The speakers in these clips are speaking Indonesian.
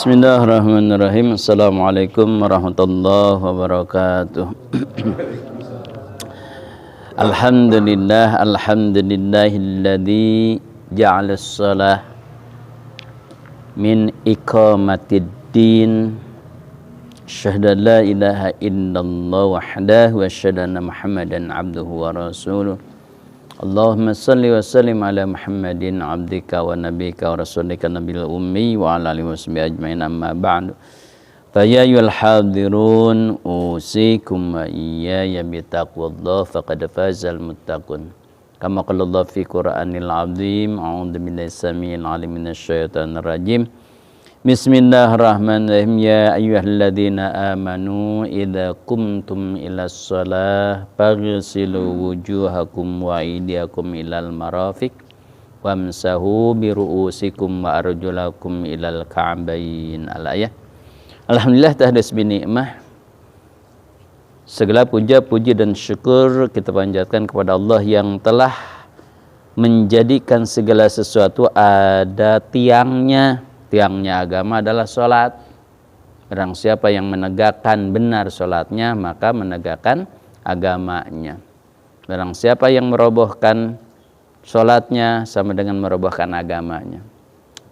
Bismillahirrahmanirrahim. Assalamualaikum warahmatullahi wabarakatuh. Alhamdulillahilladzi ja'alas shalah min iqamatid din. Asyhadu an la ilaha illallah wahdahu wa asyhadu anna Muhammadan abduhu wa rasuluh. Allahumma salli wa sallim ala Muhammadin abdika wa nabika wa rasulika nabil ummi wa ala alihi wa sahbihi ajmain, amma ba'du. Fa ya ayyuhal hadirun usikum wa iyaya bi taqwallah faqad fazal muttaqun. Kama qala Allah fi Qur'anil azim. A'udzu billahi samiil alim minasy syaithanir rajim. Bismillahirrahmanirrahim. Ya ayyuhalladzina amanu idza qumtum ilas shalah faghsilu wujuhakum wa aydiyakum ilal marafiq wamsahu bi ru'usikum wa arjulakum ilal ka'bayn. Al-ayah. Alhamdulillah tahdas bi nikmah. Segala puja, puji dan syukur kita panjatkan kepada Allah yang telah menjadikan segala sesuatu ada tiangnya. Tiangnya agama adalah sholat. Barang siapa yang menegakkan benar sholatnya, maka menegakkan agamanya. Barang siapa yang merobohkan sholatnya, sama dengan merobohkan agamanya.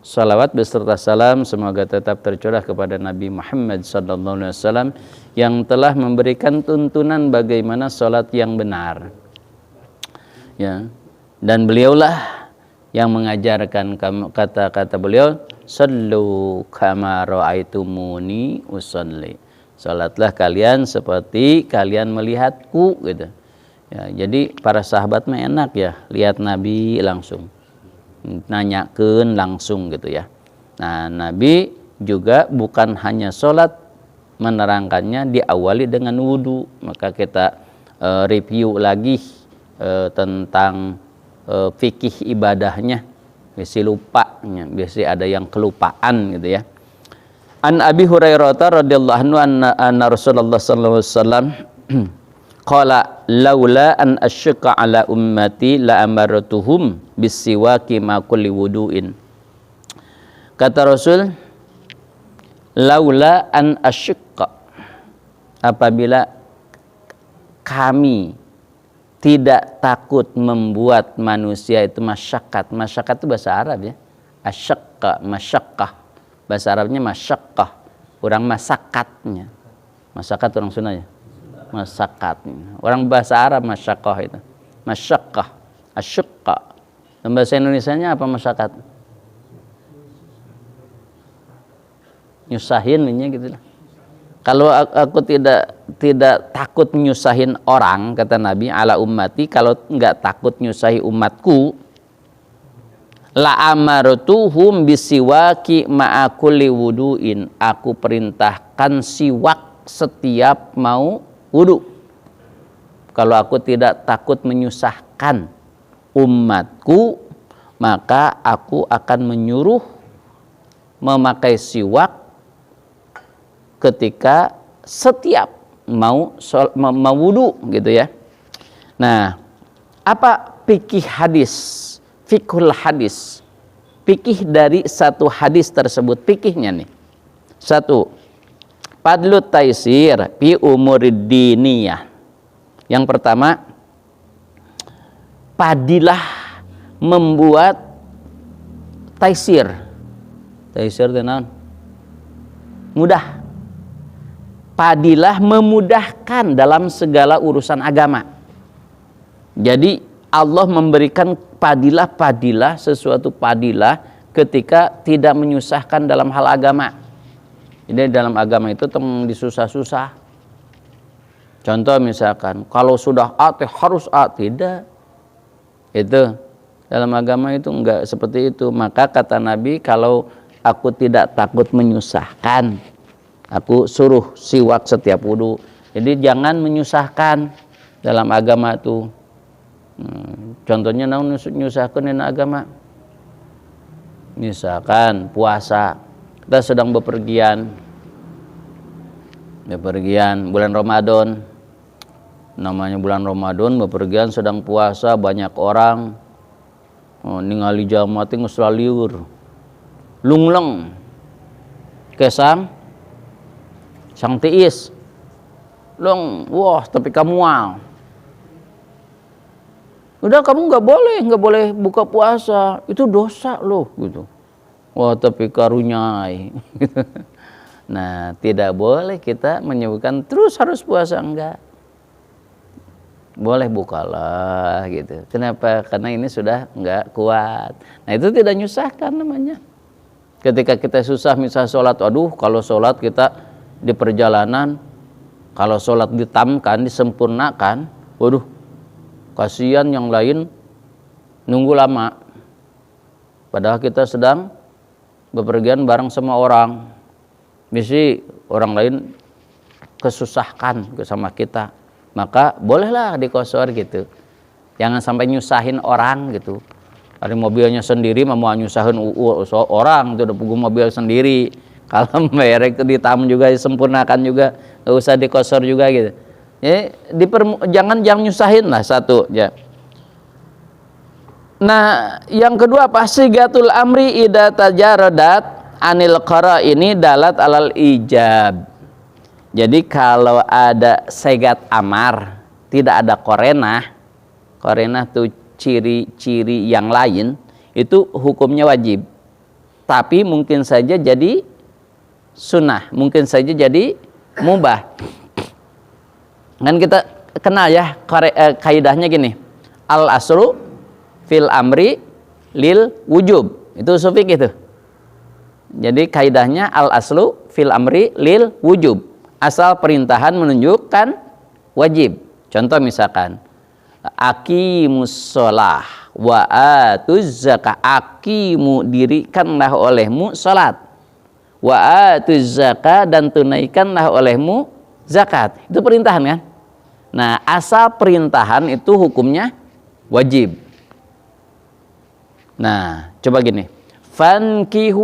Salawat beserta salam semoga tetap tercurah kepada Nabi Muhammad SAW yang telah memberikan tuntunan bagaimana sholat yang benar. Ya. Dan beliaulah yang mengajarkan kata-kata beliau, sallu kama ra'aitumuni usolli. Salatlah kalian seperti kalian melihatku, gitu. Ya, jadi para sahabat mah enak ya, lihat Nabi langsung, nanyakeun langsung gitu ya. Nah, Nabi juga bukan hanya sholat, menerangkannya diawali dengan wudhu. Maka kita review lagi tentang fikih ibadahnya. Biasa lupanya, biasa ada yang kelupaan gitu ya. An Abi Hurairah radhiyallahu anhu anna Rasulullah sallallahu alaihi wasallam qala laula an asyqa ala ummati la amartuhum bisiwaki ma kulli wudu'in. Kata Rasul, laula an asyqa, apabila kami tidak takut membuat manusia itu masyakat. Masyakat itu bahasa Arab ya. Asyaqqa, masyaqqah. Bahasa Arabnya masyaqqah. Orang masakatnya. Masakat orang Sunda ya. Masakatnya. Orang bahasa Arab masyaqqah itu. Masyaqqah, asyaqqa. Dan bahasa Indonesianya apa masyakat? Nyusahin gitu lah. Kalau aku tidak takut nyusahin orang, kata Nabi, ala ummati, kalau enggak takut nyusahi umatku, la amartuhum bisiwaki ma'a kulli wudu'in. Aku perintahkan siwak setiap mau wudu. Kalau aku tidak takut menyusahkan umatku, maka aku akan menyuruh memakai siwak ketika setiap mau wudu gitu ya. Nah, apa fikih hadis? Fikhul hadis. Fikih dari satu hadis tersebut, fikihnya nih. Satu, fadlut taisir fi umurid diniyah. Yang pertama, padilah membuat taisir. Taisir itu naon? Mudah. Padilah memudahkan dalam segala urusan agama. Jadi Allah memberikan padilah sesuatu padilah ketika tidak menyusahkan dalam hal agama. Jadi dalam agama itu disusah-susah. Contoh misalkan, kalau sudah A harus A, tidak. Itu dalam agama itu enggak seperti itu. Maka kata Nabi, kalau aku tidak takut menyusahkan, aku suruh siwak setiap wudu. Jadi jangan menyusahkan dalam agama itu. Contohnya naon nyusahkeun dina agama? Misalkan puasa, kita sedang bepergian bulan Ramadan. Namanya bulan Ramadan, bepergian sedang puasa, banyak orang. ningali jamaah teh geus lalieur. Lungleng. ke sang tiis. Dong, wah tapi kamu mual. Udah kamu nggak boleh buka puasa, itu dosa loh gitu. Wah tapi karunyai. Nah tidak boleh kita menyebutkan terus harus puasa, enggak. Boleh bukalah gitu. Kenapa? Karena ini sudah enggak kuat. Nah itu tidak nyusahkan namanya. Ketika kita susah misalnya sholat, aduh kalau sholat kita di perjalanan, kalau sholat ditamkan, disempurnakan, waduh kasihan yang lain nunggu lama. Padahal kita sedang bepergian bareng sama orang. Mesti orang lain kesusahkan sama kita. Maka bolehlah dikosor gitu. Jangan sampai nyusahin orang gitu. Ada mobilnya sendiri mau nyusahin orang itu udah pugu mobil sendiri. Kalau merek itu ditam juga disempurnakan juga, nggak usah dikosor juga gitu. Ya, jangan nyusahin lah satu ya. Nah, yang kedua apa? Sigatul amri idza tajaradat anil qara ini dalat alal ijab. Jadi kalau ada segat amar, tidak ada korenah tuh ciri-ciri yang lain, itu hukumnya wajib. Tapi mungkin saja jadi sunnah, mungkin saja jadi mubah. Kan kita kenal ya kaidahnya gini. Al aslu fil amri lil wujub. Itu usul fikih itu. Jadi kaidahnya al aslu fil amri lil wujub. Asal perintahan menunjukkan wajib. Contoh misalkan aqimus shalah wa atuz zakah. Aqimu, dirikanlah olehmu salat. Wa atuz zakah, dan tunaikanlah olehmu zakat. Itu perintahan kan? Nah, asal perintahan itu hukumnya wajib. Nah, coba gini. Fankihu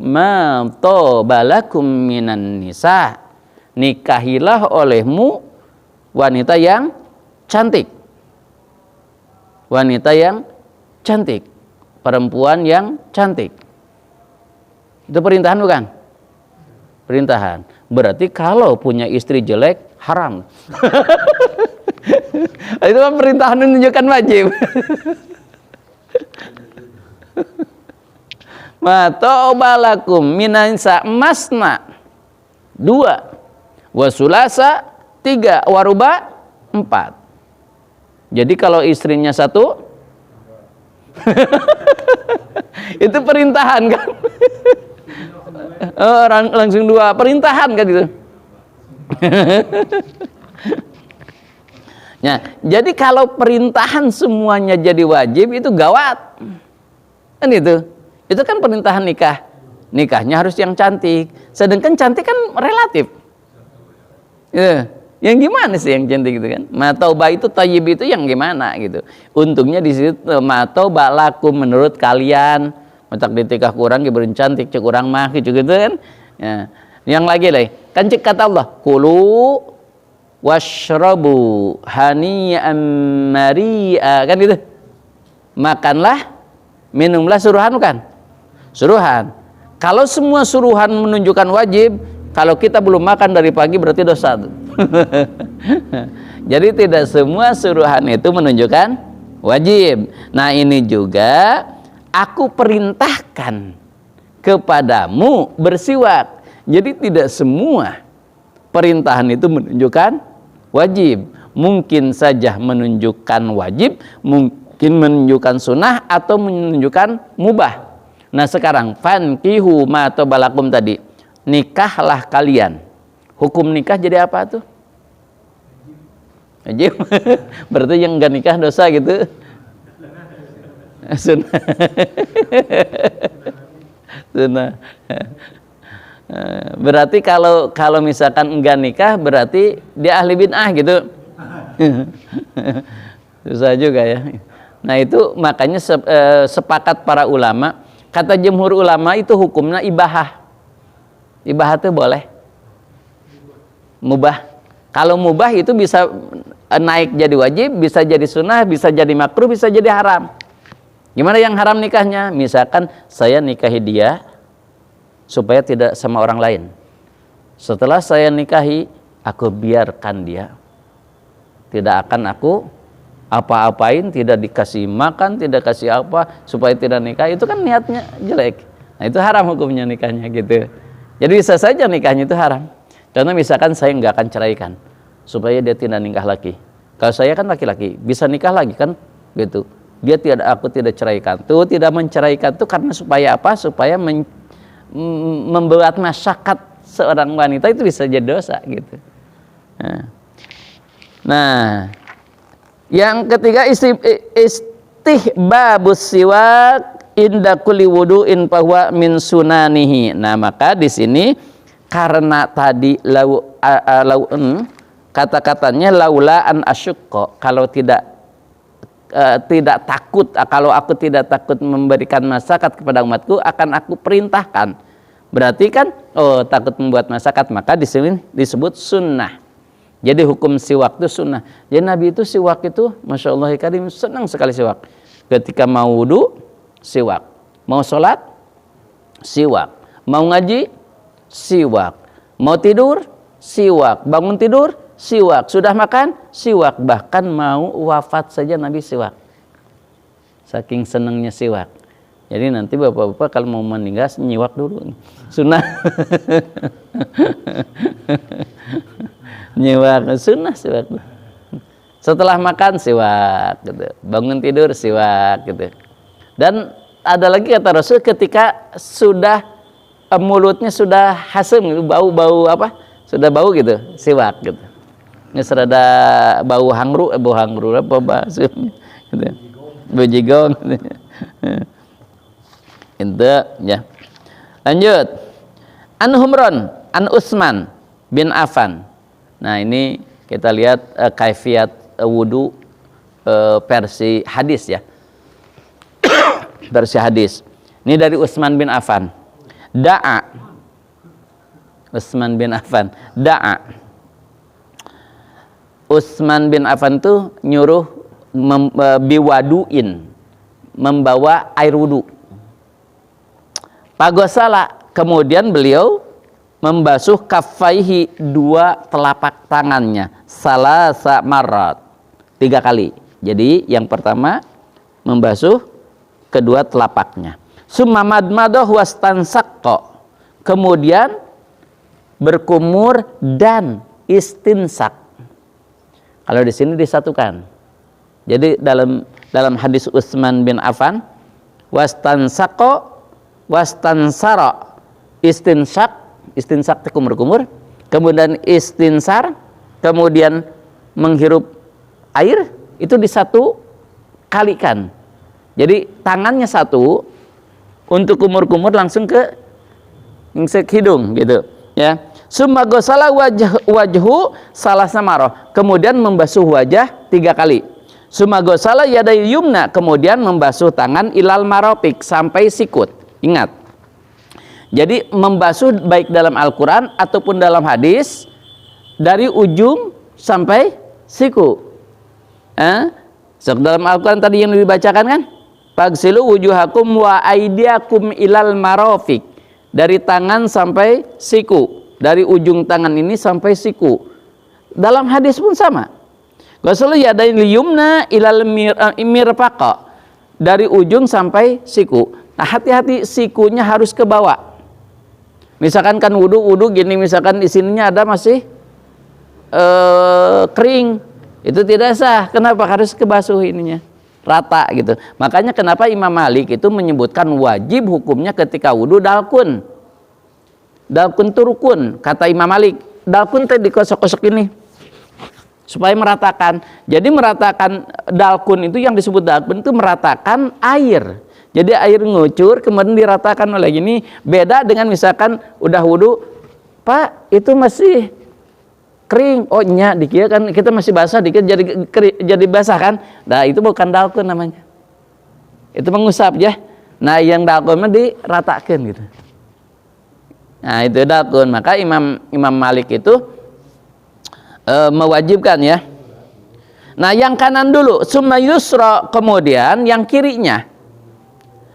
ma tobalakum minan nisa. Nikahilah olehmu wanita yang cantik. Wanita yang cantik. Perempuan yang cantik. Itu perintahan bukan? Perintahan. Berarti kalau punya istri jelek, haram. Itu kan perintahan menunjukkan wajib. Ma ta'balakum minansa masna 2, wasulasa 3, waruba 4. Jadi kalau istrinya 1 itu perintahan kan? Langsung 2, perintahan kan gitu. Nah, jadi kalau perintahan semuanya jadi wajib itu gawat. Kan itu. Itu kan perintahan nikah. Nikahnya harus yang cantik. Sedangkan cantik kan relatif. Ya, yang gimana sih yang cantik gitu kan? Matauba itu tayyib itu yang gimana gitu. Untungnya di situ matauba lakum menurut kalian. Matak ditikah kurang diberi cantik cek kurang mah gitu kan. Ya. Yang lagi lah. Kan cek kata Allah, kulu washrabu hani'an mari'a, kan gitu. Makanlah, minumlah, suruhan bukan? Suruhan. Kalau semua suruhan menunjukkan wajib, kalau kita belum makan dari pagi berarti dosa. Jadi tidak semua suruhan itu menunjukkan wajib. Nah ini juga aku perintahkan kepadamu bersiwak. Jadi tidak semua perintahan itu menunjukkan wajib. Mungkin saja menunjukkan wajib, mungkin menunjukkan sunnah, atau menunjukkan mubah. Nah sekarang fankihu ma tabalakum tadi, nikahlah kalian. Hukum nikah jadi apa tuh? Wajib. Berarti yang enggak nikah dosa gitu. Sunnah. Sunnah. Berarti kalau misalkan enggak nikah berarti dia ahli bid'ah gitu. Susah juga ya. Nah itu makanya sepakat para ulama, kata jumhur ulama itu hukumnya ibahah. Ibahah itu boleh. Mubah. Kalau mubah itu bisa naik jadi wajib, bisa jadi sunnah, bisa jadi makruh, bisa jadi haram. Gimana yang haram nikahnya? Misalkan saya nikahi dia, supaya tidak sama orang lain. Setelah saya nikahi, aku biarkan dia. Tidak akan aku apa-apain, tidak dikasih makan, tidak kasih apa, supaya tidak nikah. Itu kan niatnya jelek. Nah, itu haram hukumnya nikahnya gitu. Jadi bisa saja nikahnya itu haram. Karena misalkan saya nggak akan ceraikan, supaya dia tidak nikah lagi. Kalau saya kan laki-laki, bisa nikah lagi kan gitu. Dia tidak, aku tidak ceraikan. Tuh tidak menceraikan itu karena supaya apa? Supaya membuat masyarakat seorang wanita itu bisa jadi dosa gitu. Nah, yang ketiga istihbabus siwak inda kulli wudu'in bahwa min sunanihi. Nah, maka di sini karena tadi kata-katanya laula an asyukko, kalau tidak takut, kalau aku tidak takut memberikan masyarakat kepada umatku, akan aku perintahkan. Berarti kan takut membuat masyarakat, maka di sini disebut sunnah. Jadi hukum siwak itu sunnah. Jadi Nabi itu siwak itu, Masya Allah karim, senang sekali siwak. Ketika mau wudu, siwak. Mau sholat, siwak. Mau ngaji, siwak. Mau tidur, siwak. Bangun tidur, siwak. Sudah makan, siwak. Bahkan mau wafat saja Nabi siwak. Saking senangnya siwak. Jadi nanti bapak-bapak kalau mau meninggal, nyiwak dulu. Sunnah. Nyiwak, sunnah siwak. Setelah makan siwak gitu. Bangun tidur siwak gitu. Dan ada lagi kata Rasul, ketika sudah mulutnya sudah hasem gitu, bau apa? Sudah bau gitu, siwak gitu. Ini serada bau hangru apa bahasa gitu. Bejigong gitu. Itu ya. Lanjut. An Humran, an Utsman bin Affan. Nah, ini kita lihat kaifiat wudu versi hadis ya. Versi hadis. Ini dari Utsman bin Affan. Da'a. Utsman bin Affan. Da'a. Utsman bin Affan tuh nyuruh biwaduin, membawa air wudu. Pagosala, kemudian beliau membasuh kaffaihi, dua telapak tangannya, salasa marat, 3 kali. Jadi yang pertama membasuh kedua telapaknya. Summa madmadah wastansaqqa, kemudian berkumur dan istinsak. Kalau di sini disatukan. Jadi dalam hadis Utsman bin Affan, wastansaqqa wastansara, istinsak itu kumur-kumur, kemudian istinsar, kemudian menghirup air, itu disatu kalikan. Jadi tangannya satu untuk kumur-kumur langsung ke hidung gitu ya. Summa ghasala wajhu salah samaroh, kemudian membasuh wajah 3 kali. Summa ghasala yadai yumna, kemudian membasuh tangan ilal marofik, sampai sikut. Ingat, jadi membasuh baik dalam Al-Quran ataupun dalam hadis dari ujung sampai siku. Dalam Al-Quran tadi yang dibacakan kan, fagsilu wujuhakum wa aidiakum ilal marofik, dari tangan sampai siku, dari ujung tangan ini sampai siku. Dalam hadis pun sama. Ghaslu yadain liyumna ilal mirfaqa, dari ujung sampai siku. Nah, hati-hati, sikunya harus ke bawah. Misalkan kan wudu gini, misalkan di sininya ada masih kering, itu tidak sah. Kenapa? Harus kebasuh ininya, rata gitu. Makanya kenapa Imam Malik itu menyebutkan wajib hukumnya ketika wudu dalkun. Dalkun itu rukun, kata Imam Malik. Dalkun tadi dikosok-kosok ini supaya meratakan. Jadi meratakan dalkun itu, yang disebut dalkun itu meratakan air. Jadi air ngucur kemudian diratakan oleh gini. Beda dengan misalkan udah wudu, Pak itu masih kering, oh nya dikira kan kita masih basah, dikit jadi basah kan. Nah itu bukan dalkun namanya, itu mengusap ya. Nah yang dalkun mah diratakan gitu. Nah itu dalkun. Maka Imam Malik itu mewajibkan ya. Nah yang kanan dulu, summa yusra, kemudian yang kirinya.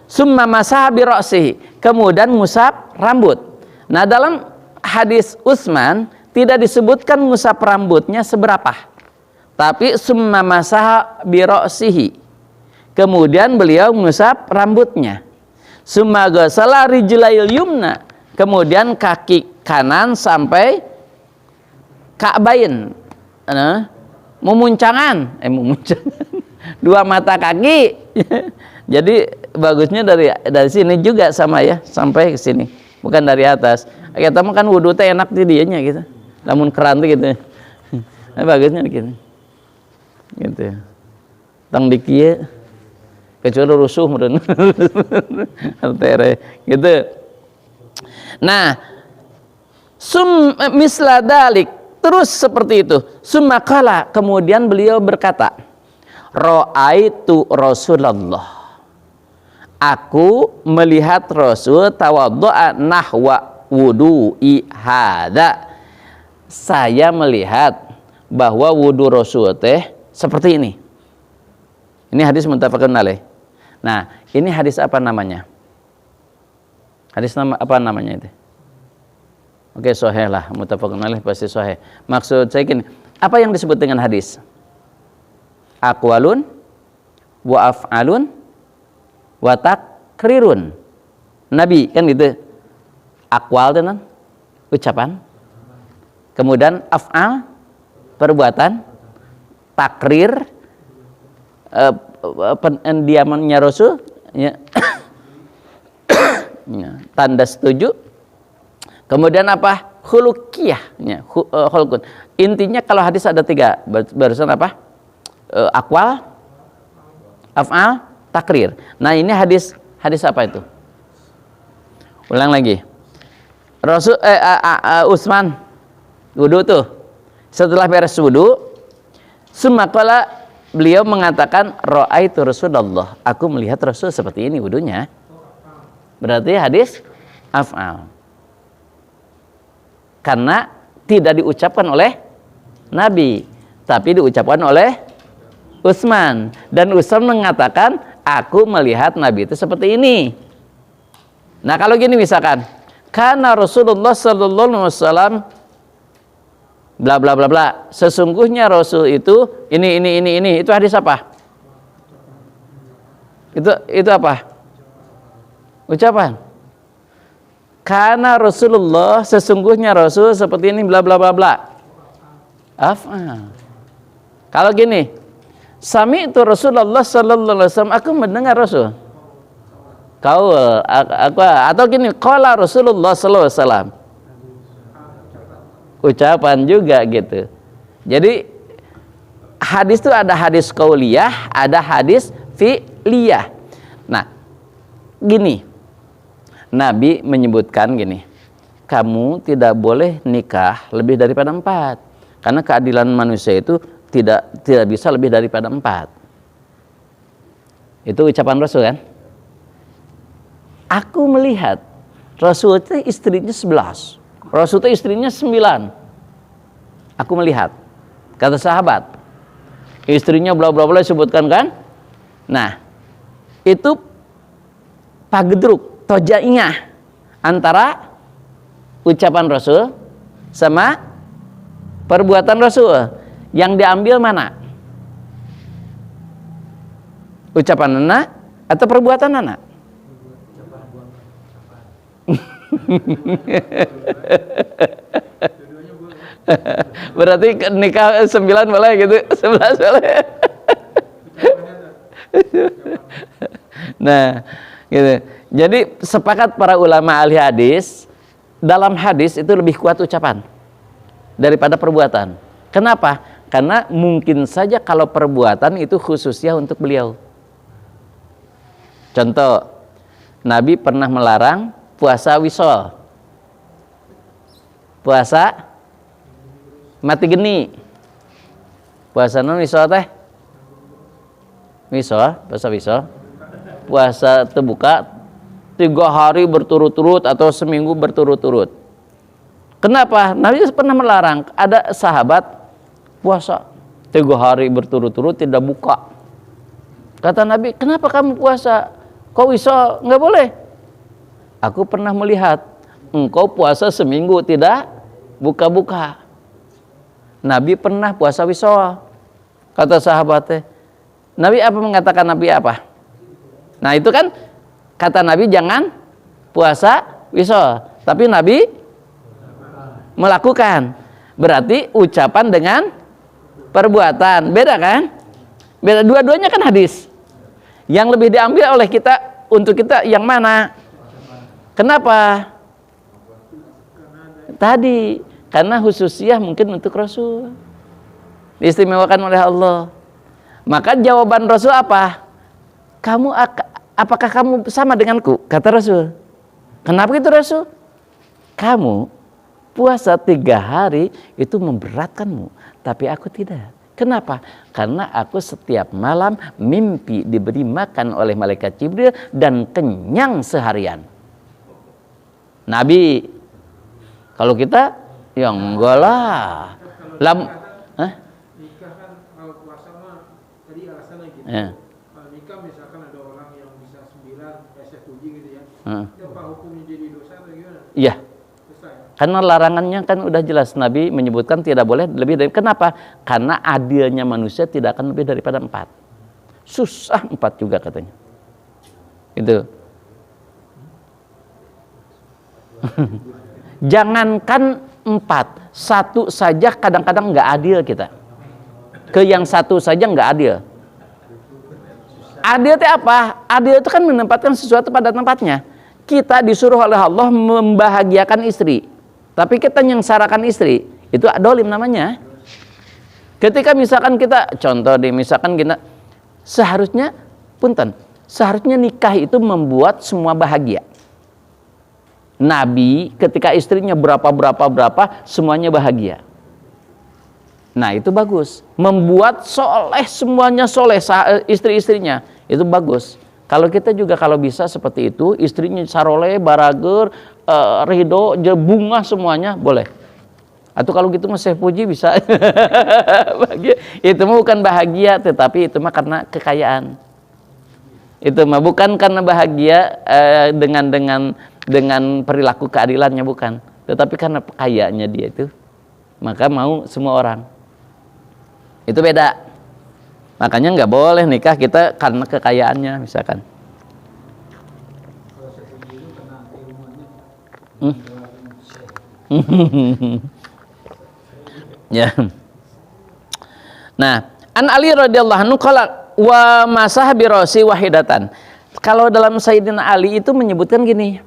Summa masaha bi ra'sihi, kemudian ngusap rambut. Nah, dalam hadis Utsman tidak disebutkan ngusap rambutnya seberapa, tapi summa masaha bi ra'sihi. Kemudian beliau mengusap rambutnya. Summa ghasala rijlail yumna. Kemudian kaki kanan sampai ka'bain. Memuncangan, dua mata kaki. Jadi bagusnya dari sini juga sama ya, sampai ke sini, bukan dari atas. Kita mah kan wudu teh enak di dianya gitu. Lamun keran tuh gitu. Nah, bagusnya gitu. Gitu. Tang dikieu kecuali rusuh meureun. Gitu. Nah, misla dalik, terus seperti itu. Summa qala, kemudian beliau berkata, ra'aitu Rasulullah. Aku melihat Rasul tawaddu'a nahwa wudu'i hadza. Saya melihat bahwa wudu Rasul teh seperti ini. Ini hadis muttafaqun alaih. Nah, ini hadis apa namanya? Hadis apa namanya itu? Oke, sahih lah, muttafaqun alaih pasti sahih. Maksud saya gini, apa yang disebut dengan hadis? Aqwalun wa af'alun wa takrirun. Nabi kan gitu. Aqwal itu kan ucapan. Kemudian af'al perbuatan, takrir pendiamannya Rasul ya. Ya, tanda setuju. Kemudian apa? Khuluqiyah ya, khulqun. Intinya kalau hadis ada 3, barusan apa? Aqwal, af'al, takrir. Nah, ini hadis apa itu? Ulang lagi. Rasul Utsman wudu tuh. Setelah beres wudu, sumakala beliau mengatakan ra'aitu Rasulullah. Aku melihat Rasul seperti ini wudunya. Berarti hadis af'al. Karena tidak diucapkan oleh Nabi, tapi diucapkan oleh Utsman. Dan Utsman mengatakan, aku melihat Nabi itu seperti ini. Nah, kalau gini misalkan, karena Rasulullah sallallahu alaihi wasallam bla bla bla bla, sesungguhnya Rasul itu ini, itu hadis apa? Itu apa? Ucapan. Karena Rasulullah, sesungguhnya Rasul seperti ini bla bla bla bla. Af'al. Kalau gini, sami itu Rasulullah sallallahu alaihi wasallam, aku mendengar Rasul. Aku atau gini, qala Rasulullah sallallahu alaihi wasallam. Ucapan juga gitu. Jadi hadis itu ada hadis qauliyah, ada hadis fi'liyah. Nah, gini. Nabi menyebutkan gini, kamu tidak boleh nikah lebih daripada 4. Karena keadilan manusia itu tidak bisa lebih daripada 4. Itu ucapan Rasul kan? Aku melihat Rasul itu istrinya 11. Rasul itu istrinya 9. Aku melihat. Kata sahabat. Istrinya bla bla bla disebutkan kan? Nah, itu pagedruk, tojaingah antara ucapan Rasul sama perbuatan Rasul. Yang diambil mana? Ucapan anak atau perbuatan anak? Berarti nikah 9 boleh gitu, 11 boleh. Nah, gitu. Jadi sepakat para ulama ahli hadis, dalam hadis itu lebih kuat ucapan daripada perbuatan. Kenapa? Karena mungkin saja kalau perbuatan itu khususnya untuk beliau. Contoh, Nabi pernah melarang puasa wisol, puasa mati geni, puasa non wisol teh, wisol, puasa wisol, puasa terbuka 3 hari berturut-turut atau seminggu berturut-turut. Kenapa? Nabi pernah melarang. Ada sahabat puasa 3 hari berturut-turut tidak buka. Kata Nabi, kenapa kamu puasa? Kok wisol nggak boleh? Aku pernah melihat engkau puasa seminggu tidak buka-buka. Nabi pernah puasa wisol. Kata sahabatnya, Nabi apa mengatakan Nabi apa? Nah itu kan kata Nabi jangan puasa wisol, tapi Nabi melakukan. Berarti ucapan dengan perbuatan beda kan? Beda, dua-duanya kan hadis. Yang lebih diambil oleh kita untuk kita yang mana? Kenapa? Tadi karena khususiyah mungkin untuk Rasul, diistimewakan oleh Allah. Maka jawaban Rasul apa? Apakah kamu sama denganku? Kata Rasul. Kenapa itu Rasul? Kamu puasa 3 hari itu memberatkanmu, tapi aku tidak. Kenapa? Karena aku setiap malam mimpi diberi makan oleh malaikat Jibril dan kenyang seharian. Nabi, kalau kita ya enggak lah. Nikah kan kalau puasa mah tadi alasannya gitu. Ya. Kalau nikah misalkan ada orang yang bisa 9 saya puji gitu ya. Itu apa hukumnya jadi dosa atau gimana? Iya. Dosa ya? Karena larangannya kan udah jelas, Nabi menyebutkan tidak boleh lebih dari. Kenapa? Karena adilnya manusia tidak akan lebih daripada 4. Susah 4 juga katanya. Itu. Jangankan 4, 1 saja kadang-kadang nggak adil kita. Ke yang 1 saja nggak adil. Adil itu apa? Adil itu kan menempatkan sesuatu pada tempatnya. Kita disuruh oleh Allah membahagiakan istri, tapi kita nyengsarakan istri, itu dolim namanya. Ketika misalkan kita, contoh deh, misalkan kita seharusnya, seharusnya nikah itu membuat semua bahagia. Nabi ketika istrinya berapa semuanya bahagia. Nah itu bagus. Membuat soleh, semuanya soleh istri-istrinya, itu bagus. Kalau kita juga kalau bisa seperti itu, istrinya saroleh, barager, ridho, bunga semuanya boleh. Atau kalau gitu mah saya puji bisa. Itu mah bukan bahagia, tetapi itu mah karena kekayaan. Itu mah bukan karena bahagia dengan perilaku keadilannya, bukan, tetapi karena kayaannya dia itu, maka mau semua orang. Itu beda. Makanya nggak boleh nikah kita karena kekayaannya misalkan. Ya. Nah, An Ali radhiyallahu anhu qala wa masah bi rasi wahidatan. Kalau dalam Sayyidina Ali itu menyebutkan gini.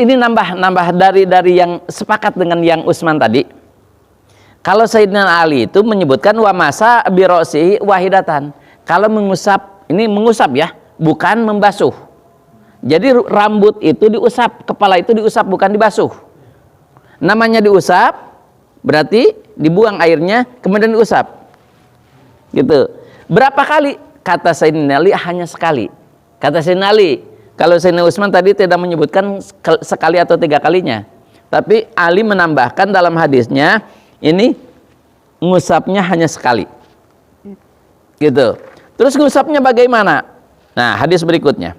Ini nambah dari yang sepakat dengan yang Utsman tadi. Kalau Sayyidina Ali itu menyebutkan wa masa bi ra'sihi wahidatan. Kalau mengusap, ini mengusap ya, bukan membasuh. Jadi rambut itu diusap, kepala itu diusap, bukan dibasuh. Namanya diusap, berarti dibuang airnya, kemudian diusap. Gitu. Berapa kali? Kata Sayyidina Ali hanya sekali. Kata Sayyidina Ali, kalau Sayyidina Utsman tadi tidak menyebutkan sekali atau 3 kalinya. Tapi Ali menambahkan dalam hadisnya, ini ngusapnya hanya sekali. Gitu. Terus ngusapnya bagaimana? Nah, hadis berikutnya.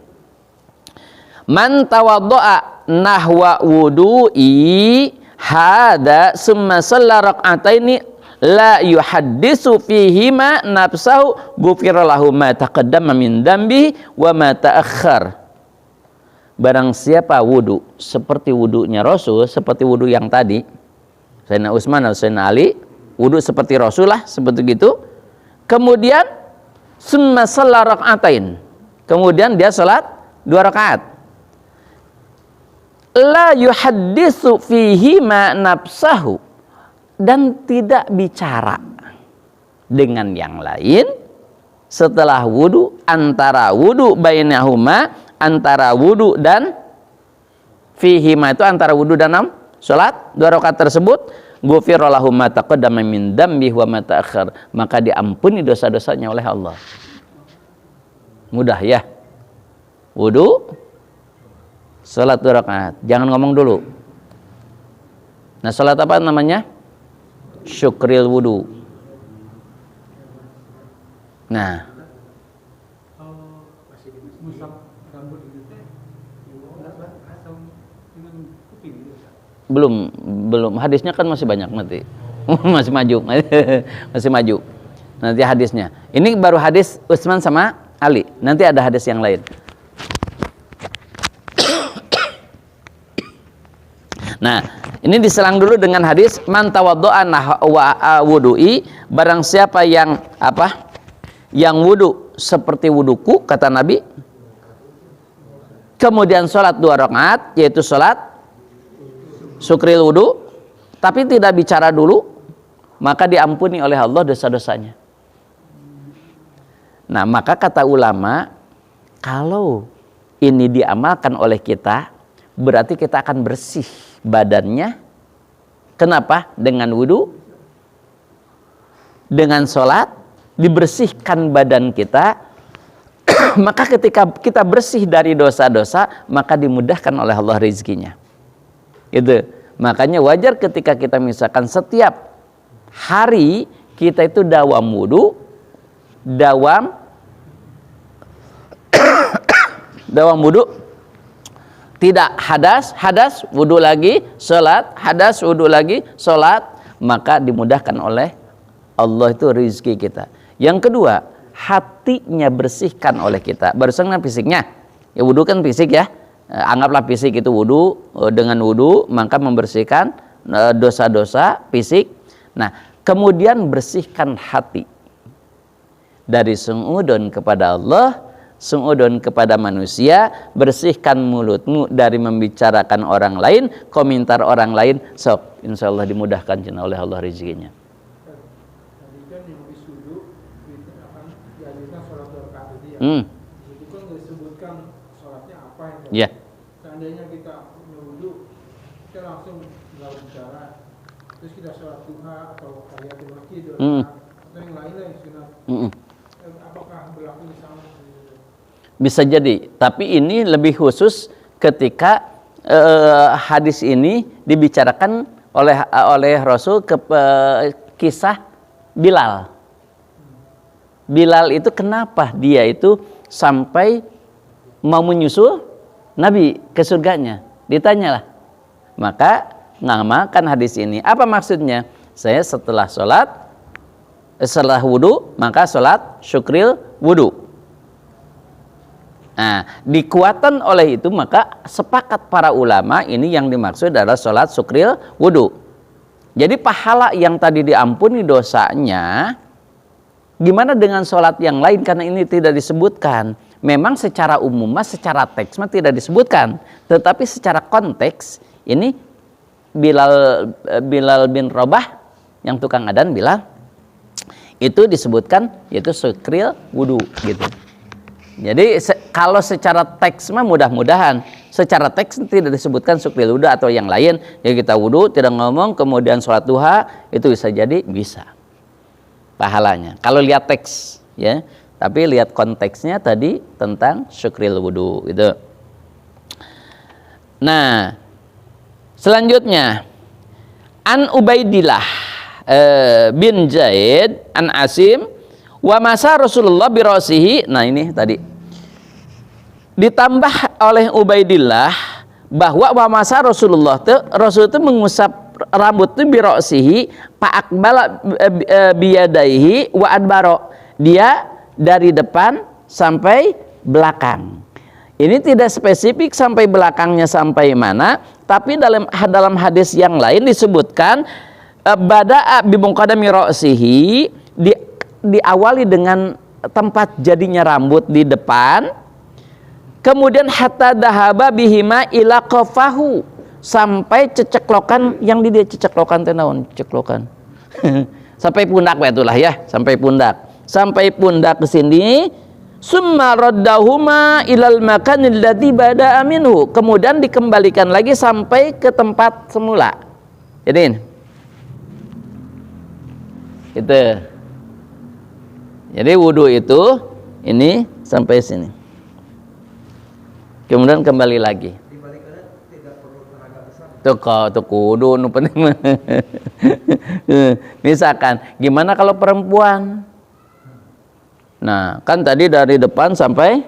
Man tawaddo'a nahwa wudu'i hada summa shalla rak'ataini la yuhaddisu fihima nafsahu ghufira lahu ma taqaddama min dambi wa ma ta'akhkhar. Barang siapa wudu seperti wudunya Rasul, seperti wudu yang tadi Sayyidina Utsman atau Sayyidina Ali, wudu seperti Rasul lah, seperti gitu. Kemudian summa shalla rak'atain. Kemudian dia salat 2 rakaat. La yuhaddisu fihi ma nafsahu, dan tidak bicara dengan yang lain setelah wudu, antara wudu bainahuma, antara wudu dan fihima itu antara wudu dan salat 2 rakaat tersebut, ghufira lahu ma taqaddama min dambihi wa ma ta'akhkhar, maka diampuni dosa-dosanya oleh Allah. Mudah ya. Wudu, salat 2 rakaat. Jangan ngomong dulu. Nah, salat apa namanya? Syukril wudu. Nah, Belum hadisnya kan masih banyak nanti. Masih maju. Masih maju. Nanti hadisnya. Ini baru hadis Utsman sama Ali. Nanti ada hadis yang lain. Nah, ini diselang dulu dengan hadis man tawaddo'a nahwa wudu'i, barang siapa yang apa? Yang wudu seperti wuduku, kata Nabi. Kemudian sholat 2 rakaat, yaitu sholat syukril wudu, tapi tidak bicara dulu, maka diampuni oleh Allah dosa-dosanya. Nah, maka kata ulama, kalau ini diamalkan oleh kita, berarti kita akan bersih badannya. Kenapa? Dengan wudu, dengan sholat, dibersihkan badan kita. Maka ketika kita bersih dari dosa-dosa, maka dimudahkan oleh Allah rezekinya. Gitu. Makanya wajar ketika kita misalkan setiap hari kita itu dawam wudu, dawam wudu, tidak hadas wudu lagi, sholat, hadas wudu lagi, sholat, maka dimudahkan oleh Allah itu rezeki kita. Yang kedua, hatinya bersihkan oleh kita. Barusan kan fisiknya, ya wudu kan fisik ya. Anggaplah fisik itu wudu, dengan wudu maka membersihkan dosa-dosa fisik. Nah, kemudian bersihkan hati dari su'udon kepada Allah, su'udon kepada manusia, bersihkan mulutmu dari membicarakan orang lain, komentar orang lain. Sok, insya Allah dimudahkan oleh Allah rezekinya. Tadi kan yang disudu itu akan diajarkan sholat 2 rakaat itu ya. Itu kan nggak disebutkan sholatnya apa yang tadi. Yeah. Seandainya kita punya wudu, kita langsung nggak bicara, terus kita sholat duha atau tahiyatul masjid atau yang lain lah yang sunat. Apakah berlaku sama? Bisa jadi, tapi ini lebih khusus ketika hadis ini dibicarakan oleh Rasul kisah Bilal. Bilal itu kenapa dia itu sampai mau menyusul Nabi ke surganya? Ditanyalah. Maka ngamakan hadis ini. Apa maksudnya? Saya setelah wudu, maka sholat syukril wudu. Nah, dikuatan oleh itu maka sepakat para ulama ini yang dimaksud adalah sholat syukril wudu. Jadi pahala yang tadi diampuni dosanya, gimana dengan sholat yang lain? Karena ini tidak disebutkan. Memang secara umum, secara teks tidak disebutkan, tetapi secara konteks ini Bilal bin Rabah yang tukang adzan Bilal itu disebutkan yaitu syukril wudu gitu. Jadi kalau secara teks mudah-mudahan secara teks tidak disebutkan syukril wudu atau yang lain. Ya kita wudu tidak ngomong kemudian sholat duha itu bisa jadi bisa pahalanya. Kalau lihat teks ya. Tapi lihat konteksnya tadi tentang syukril wudu gitu. Nah, selanjutnya An Ubaidillah bin Zaid an Asim wa masa Rasulullah birasihi. Nah, ini tadi ditambah oleh Ubaidillah bahwa wa masa Rasulullah Rasul itu mengusap rambut itu birasihi fa aqbala biyadaihi wa adbaro. Dia dari depan sampai belakang. Ini tidak spesifik sampai belakangnya sampai mana, tapi dalam hadis yang lain disebutkan bada'a bi muqaddami ra'sihi, diawali dengan tempat jadinya rambut di depan, kemudian hatta dahaba bihima ila qafahu, sampai ceceklokan yang dia ceceklokan teh naon ceceklokan. Sampai pundak itulah ya, sampai pundak. Sampai pundak ke sini, summa raddahuma ilal makanil ladzi bada'a minhu, kemudian dikembalikan lagi sampai ke tempat semula. Jadi itu. Jadi wudu itu ini sampai sini. Kemudian kembali lagi. Dibalikannya tidak perlu tenaga besar. Tuh kudu nu penting. Misalkan gimana kalau perempuan? Nah, kan tadi dari depan sampai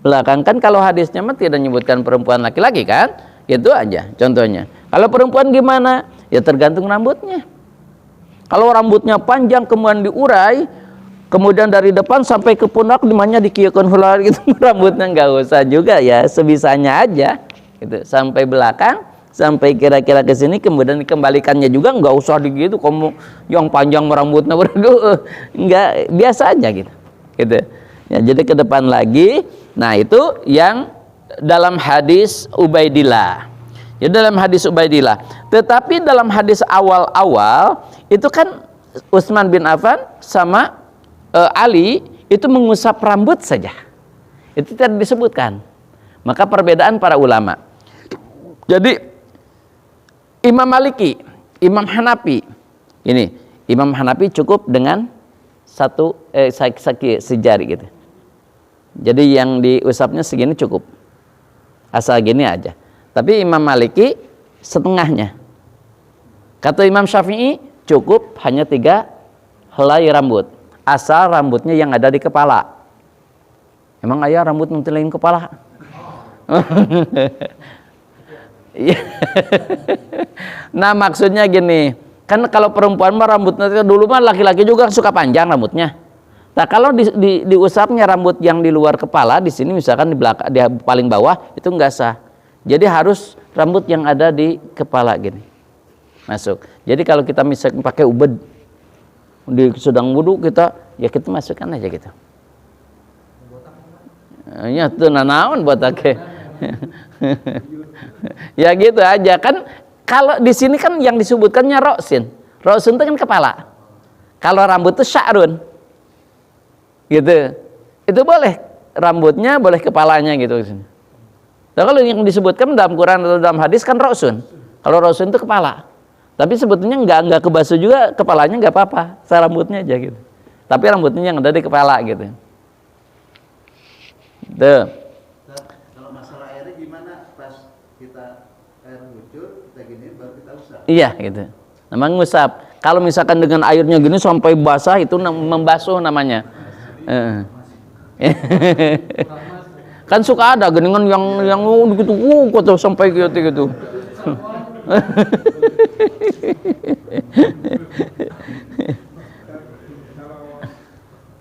belakang. Kan kalau hadisnya mah tidak menyebutkan perempuan laki-laki kan? Itu aja contohnya. Kalau perempuan gimana? Ya tergantung rambutnya. Kalau rambutnya panjang kemudian diurai, kemudian dari depan sampai ke pundak dimana dikiekeun heula gitu, rambutnya nggak usah juga ya, sebisanya aja gitu. Sampai belakang, sampai kira-kira ke sini, kemudian dikembalikannya juga nggak usah gitu, kamu yang panjang rambutnya berdua, nggak, biasa aja gitu. Gitu. Ya, jadi ke depan lagi. Nah, itu yang dalam hadis Ubaidillah. Jadi dalam hadis Ubaidillah. Tetapi dalam hadis awal-awal itu kan Utsman bin Affan sama Ali itu mengusap rambut saja. Itu tidak disebutkan. Maka perbedaan para ulama. Jadi Imam Maliki, Imam Hanafi, ini Imam Hanafi cukup dengan satu sejari gitu. Jadi yang diusapnya segini cukup, asal gini aja. Tapi Imam Maliki setengahnya. Kata Imam Syafi'i cukup hanya 3 helai rambut, asal rambutnya yang ada di kepala. Emang ayah rambut mentelain kepala? Nah, maksudnya gini, kan kalau perempuan mah rambutnya dulu mah laki-laki juga suka panjang rambutnya. Nah, kalau diusapnya rambut yang di luar kepala, di sini misalkan di belakang, di paling bawah, itu enggak sah. Jadi harus rambut yang ada di kepala gini masuk. Jadi kalau kita misalkan pakai ubed di sedang wudu, kita masukkan aja gitu. Ya tuh nanaon botaknya. Ya gitu aja kan. Kalau di sini kan yang disebutkannya roksin. Roksin itu kan kepala. Kalau rambut itu sya'run. Gitu. Itu boleh rambutnya, boleh kepalanya gitu di sini. Nah, kalau yang disebutkan dalam Quran atau dalam hadis kan roksun. Kalau roksun itu kepala. Tapi sebetulnya nggak kebasuh juga, kepalanya nggak apa-apa, rambutnya aja gitu. Tapi rambutnya yang ada di kepala gitu. Tuh. Kalau masalah airnya gimana? Pas kita air muncul, kita gini baru kita usap. Iya gitu. Namanya ngusap. Kalau misalkan dengan airnya gini sampai basah, itu membasuh namanya. Kan suka ada geningan yang gitu, kok sampai gitu. Kalau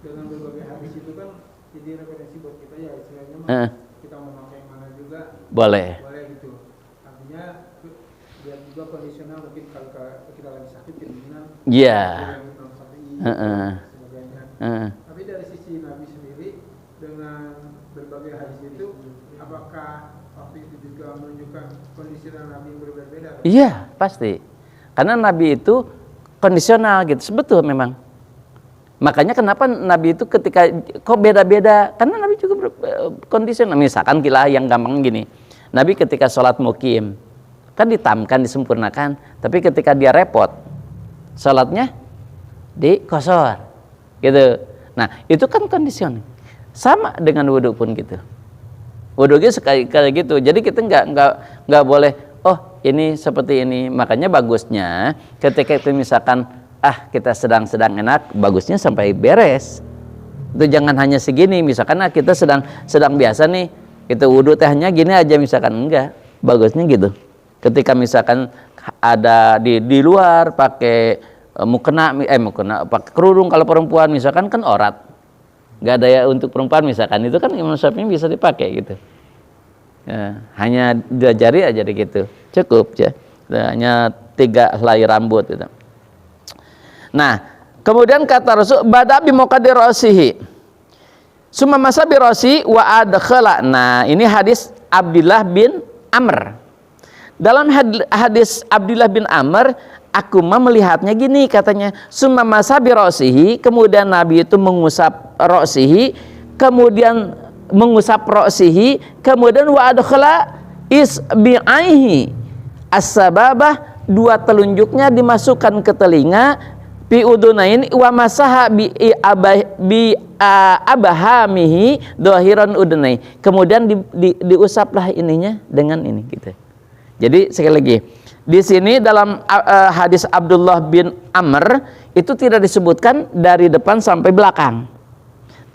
dengan berbagai hadis itu kan jadi referensi buat kita ya, istilahnya mah kita mau pakai yang mana juga Boleh. gitu. Artinya biar juga kondisional, mungkin kalau kita lagi sakit keinginan Iya. sebagainya. Tapi dari sisi Nabi sendiri dengan berbagai hadis itu, apakah waktu itu juga menunjukkan kondisional Nabi yang berbeda-beda? Iya, pasti. Karena Nabi itu kondisional gitu, sebetul memang. Makanya kenapa Nabi itu ketika kok beda-beda? Karena Nabi juga kondisional. Misalkan kita yang gampang gini, Nabi ketika sholat mukim kan ditamkan, disempurnakan. Tapi ketika dia repot, sholatnya dikosor, gitu. Nah, itu kan kondisional. Sama dengan wudhu pun gitu. Wudhu gitu sekali gitu. Jadi kita nggak boleh, oh ini seperti ini. Makanya bagusnya ketika itu misalkan kita sedang enak, bagusnya sampai beres. Itu jangan hanya segini. Misalkan kita sedang biasa nih, itu wudhu tehnya gini aja misalkan, enggak. Bagusnya gitu. Ketika misalkan ada di luar pakai mukena pakai kerudung, kalau perempuan misalkan kan orat. Nggak ada ya untuk perempuan misalkan, itu kan Imam Syafi'i bisa dipakai gitu. Ya, hanya 2 jari aja gitu, cukup ya. Hanya 3 helai rambut gitu. Nah, kemudian kata Rasul, bada bi muqaddir ra'sihi. Summa masa bi ra'si wa adkhala. Nah, ini hadis Abdullah bin Amr. Dalam hadis Abdullah bin Amr, aku melihatnya gini katanya, summa masa bi ra'sihi, kemudian Nabi itu mengusap ra'sihi, kemudian mengusap ra'sihi, kemudian wa adkhala isbi'aihi as-sababah, 2 telunjuknya dimasukkan ke telinga, bi udunain wa masaha bi abahamihi dhahiran udunai, kemudian diusaplah ininya dengan ini gitu. Jadi sekali lagi di sini dalam hadis Abdullah bin Amr itu tidak disebutkan dari depan sampai belakang,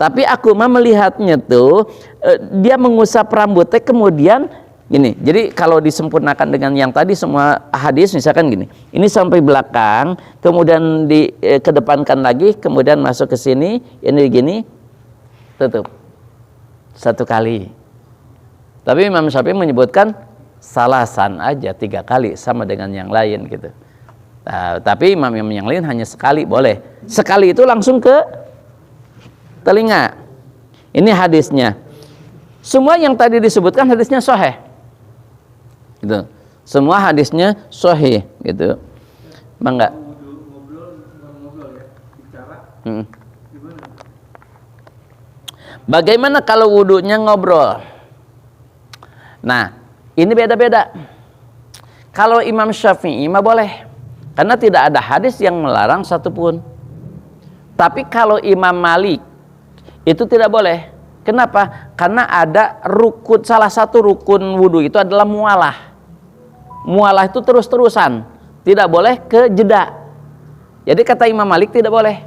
Tapi aku mah melihatnya tuh dia mengusap rambutnya kemudian gini. Jadi kalau disempurnakan dengan yang tadi semua hadis misalkan gini, ini sampai belakang, kemudian kedepankan lagi, kemudian masuk ke sini, ini gini, tutup 1 kali. Tapi Imam Syafi'i menyebutkan salasan aja 3 kali sama dengan yang lain gitu. Nah, tapi imam yang lain hanya sekali boleh. Sekali itu langsung ke telinga. Ini hadisnya. Semua yang tadi disebutkan hadisnya sahih. Gitu. Semua hadisnya sahih gitu. Bangga. Ngobrol ya, bicara. Gimana? Bagaimana kalau wudunya ngobrol? Nah, ini beda-beda. Kalau Imam Syafi'i mah boleh. Karena tidak ada hadis yang melarang satupun. Tapi kalau Imam Malik itu tidak boleh. Kenapa? Karena ada rukun, salah satu rukun wudu itu adalah mualah. Mualah itu terus-terusan, tidak boleh ke jeda. Jadi kata Imam Malik tidak boleh.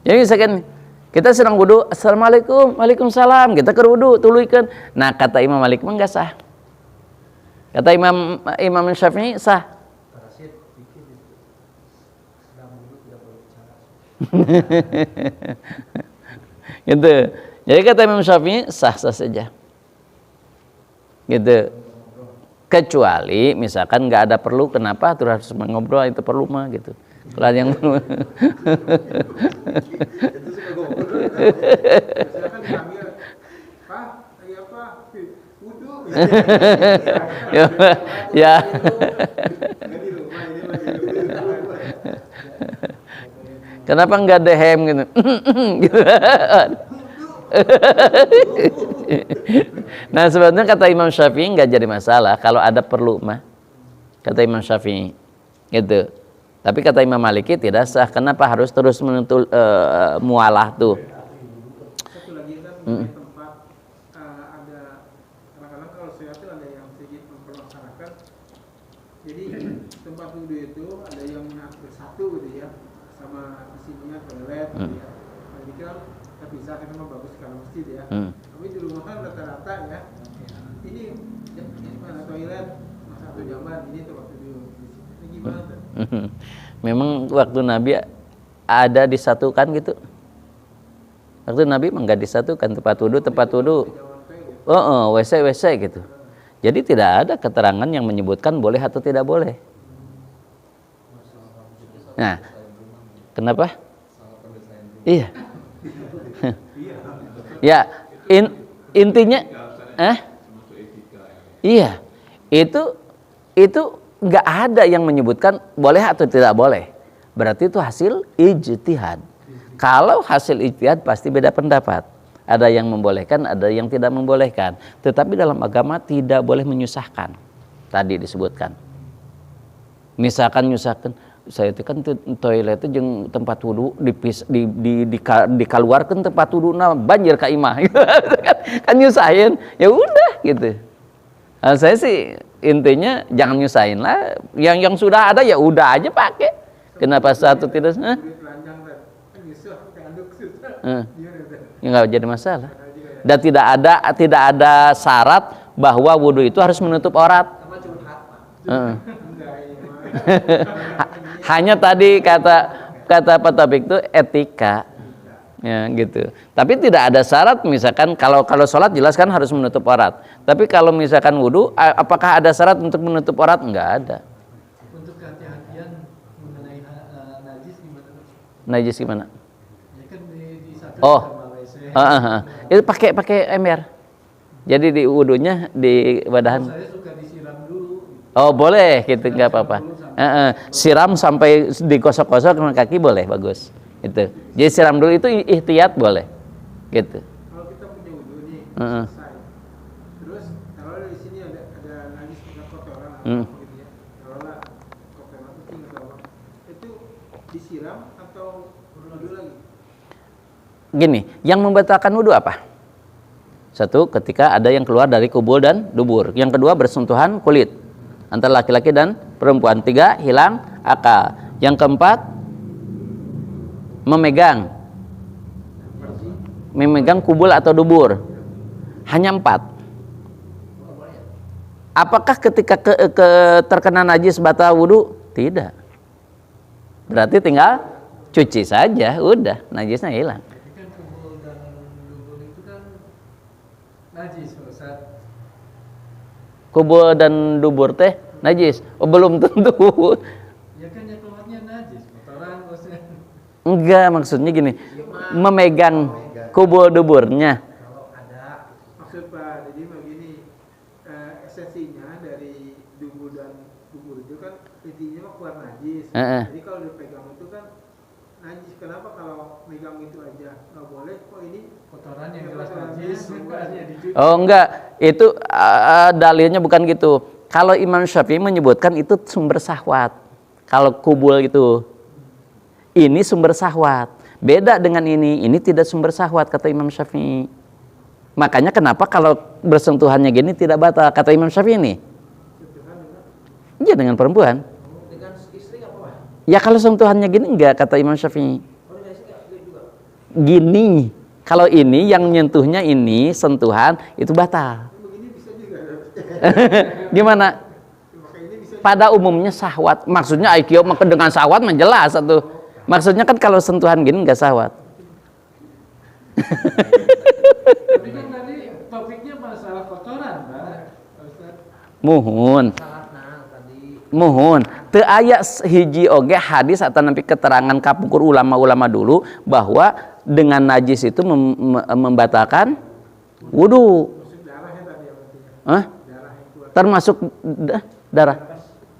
Jadi misalkan kita sedang wudu, assalamualaikum, waalaikumsalam, kita ke wudu, tuluikeun. Nah kata Imam Malik mah enggak sah. Kata Imam Syafi'i sah. Gitu. Jadi kata Imam Syafi'i sah-sah saja. Gitu. Kecuali misalkan nggak ada perlu, kenapa harus ngobrol, itu perlu mah gitu. Kalau yang Silakan dipanggil, Pak, iya Pak, wudu. Ya. Kenapa nggak dehem gitu? Gitu. Nah sebetulnya kata Imam Syafi'i nggak jadi masalah kalau ada perlu mah. Kata Imam Syafi'i gitu. Tapi kata Imam Maliki tidak sah. Kenapa harus terus menutul mualah tuh? Satu lagi kan tempat ada kadang-kadang kalau saya tuh ada yang sedikit mempermasalahkan. Jadi tempat wudhu itu ada yang bersatu gitu ya, sama isinya toilet gitu ya. Nah, ini kan terpisah karena memang bagus kalau masjid ya. Tapi di rumah kan rata-rata ya. Ini mana toilet, satu jamban, ini tempat wudhu. Ini gimana tuh? Memang waktu Nabi ada disatukan gitu. Waktu Nabi enggak disatukan tempat wudhu. WC gitu. Jadi tidak ada keterangan yang menyebutkan boleh atau tidak boleh. Nah, kenapa? Iya. Ya, intinya, iya, itu nggak ada yang menyebutkan boleh atau tidak boleh. Berarti itu hasil ijtihad. Kalau hasil ijtihad pasti beda pendapat. Ada yang membolehkan, ada yang tidak membolehkan. Tetapi dalam agama tidak boleh menyusahkan. Tadi disebutkan. Misalkan nyusahkan, saya itu kan toilet itu jeung tempat wudu dikeluarkan tempat wudu banjir ka imah. Kan nyusahin. Ya udah gitu. Nah, saya sih intinya jangan nyusahin lah. Yang sudah ada ya udah aja pakai. Kenapa satu tidak? Ya nggak jadi masalah. Dan tidak ada syarat bahwa wudhu itu harus menutup aurat. Hanya tadi kata Pak Taufik itu etika, ya gitu. Tapi tidak ada syarat. Misalkan kalau sholat jelas kan harus menutup aurat. Tapi kalau misalkan wudhu, apakah ada syarat untuk menutup aurat? Enggak ada. Untuk kehati-hatian mengenai najis gimana? Najis gimana? Ya kan di satu Itu pakai ember. Jadi di wudhunya di wadahan. saya suka disiram dulu. Oh boleh gitu, nggak apa-apa. Siram sampai digosok-gosok dengan kaki boleh, bagus. Itu. Jadi siram dulu itu ihtiyat boleh, gitu. Kalau kita punya wudhu nih, selesai. Terus kalau di sini ada najis kotoran atau gitu ya. Kalau lah kotoran kucing atau apa, itu disiram atau wudhu lagi? Gini, yang membatalkan wudhu apa? Satu, ketika ada yang keluar dari kubul dan dubur. Yang kedua, bersentuhan kulit antara laki-laki dan perempuan. 3, hilang akal. Yang keempat, memegang. memegang kubul atau dubur? Hanya 4. Apakah ketika terkena najis batal wudu? Tidak. Berarti tinggal cuci saja, udah najisnya hilang. Jadi kan kubul dan dubur itu kan najis, Ustaz. Kubul dan dubur teh najis? Oh, belum tentu. Ya kan yang keluarnya najis, kotoran maksudnya. Enggak, maksudnya gini, memegang kubul duburnya. Kalau ada maksud Pak, jadi begini, esensinya dari dubur dan dubur itu kan intinya mah keluar najis. Jadi kalau dipegang itu kan najis. Kenapa kalau megang itu aja nggak boleh? Kok ini Kotoran yang jelas najis, ya dicuci. Oh enggak, itu dalilnya bukan gitu. Kalau Imam Syafi'i menyebutkan itu sumber syahwat. Kalau kubul itu, ini sumber syahwat. Beda dengan ini tidak sumber syahwat kata Imam Syafi'i. Makanya kenapa kalau bersentuhannya gini tidak batal kata Imam Syafi'i ini? Iya dengan perempuan. dengan istri apa Pak? Ya kalau sentuhannya gini enggak kata Imam Syafi'i. Oh dengan istri nggak juga. Gini, kalau ini yang nyentuhnya ini sentuhan itu batal. Begini bisa juga. Gimana? Maka ini bisa. Pada umumnya syahwat. Maksudnya IQ maka dengan syahwat menjelas satu. Maksudnya kan kalau sentuhan gini enggak syahwat. Tapi kan tadi topiknya masalah kotoran, Pak. Ustaz. Muhun. Muhun. Teu aya hiji oge hadis atau nampi keterangan kapungkur ulama-ulama dulu bahwa dengan najis itu membatalkan wudu. Maksud darahnya tadi ya berarti ya. Hah? Darah yang keluar. Termasuk darah.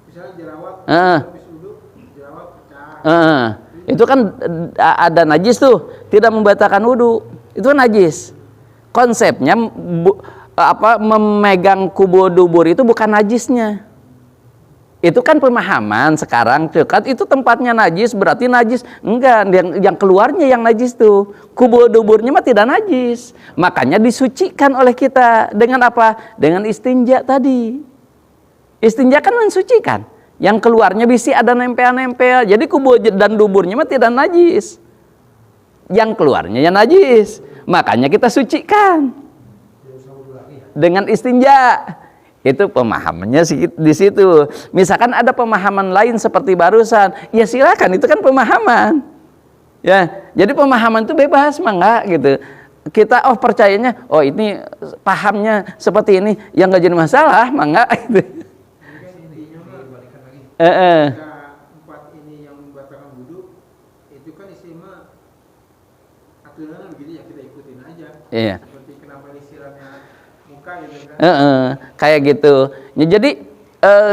Misalnya jerawat, Heeh. habis wudhu, jerawat pecah. Itu kan ada najis tuh, tidak membatalkan wudu. Itu kan najis. Konsepnya memegang kubur dubur itu bukan najisnya. Itu kan pemahaman sekarang kan itu tempatnya najis berarti najis. Enggak, yang keluarnya yang najis tuh. Kubur duburnya mah tidak najis. Makanya disucikan oleh kita dengan apa? Dengan istinja tadi. Istinja kan mensucikan. Yang keluarnya bisi ada nempel-nempel. Jadi kubur dan duburnya mah tidak najis. Yang keluarnya yang najis. Makanya kita sucikan. Dengan istinja. Itu pemahamannya di situ. Misalkan ada pemahaman lain seperti barusan, ya silakan, itu kan pemahaman. Ya, jadi pemahaman itu bebas, mangga gitu. Kita percayanya, ini pahamnya seperti ini, yang nggak jadi masalah, mangga gitu. Jika 4 ini yang membatalkan wudhu, itu kan istimewa aturannya begini ya kita ikutin aja. Iya. Seperti kenapa istilahnya muka gitu kan. Kayak gitu. Ya, jadi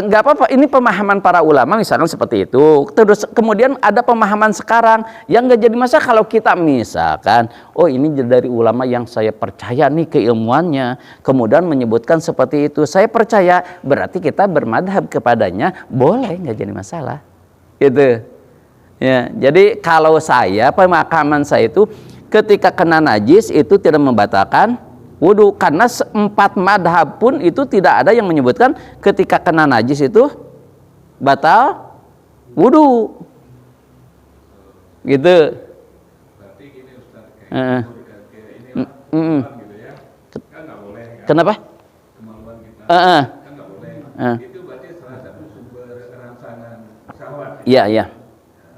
nggak apa-apa. Ini pemahaman para ulama misalkan seperti itu. Terus kemudian ada pemahaman sekarang yang nggak jadi masalah kalau kita misalkan, ini dari ulama yang saya percaya nih keilmuannya, kemudian menyebutkan seperti itu. Saya percaya, berarti kita bermadhab kepadanya, boleh, nggak jadi masalah. Gitu. Ya, jadi kalau saya pemahaman saya itu ketika kena najis itu tidak membatalkan wudu, karena 4 madhab pun itu tidak ada yang menyebutkan ketika kena najis itu batal wudu. Gitu. Berarti gini Ustaz, kayak ini gitu ya. Kan nggak boleh kan? Kenapa? Kemauan kita kan nggak boleh. Heeh. Itu berarti salah satu sumber rangsangan syahwat. Iya, iya.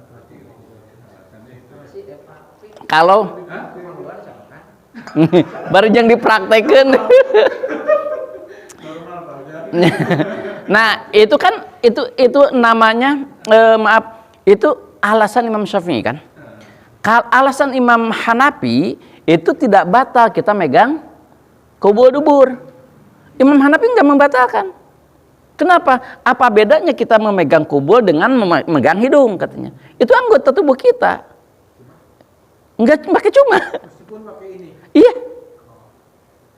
Berarti alasannya itu. Kalau baru yang dipraktekin. Nah, itu kan itu namanya itu alasan Imam Syafi'i kan. Alasan Imam Hanafi itu tidak batal kita megang kubur dubur. Imam Hanafi nggak membatalkan. Kenapa? Apa bedanya kita memegang kubur dengan memegang hidung katanya? Itu anggota tubuh kita. Enggak pakai cuma. Meskipun pakai ini, Iya.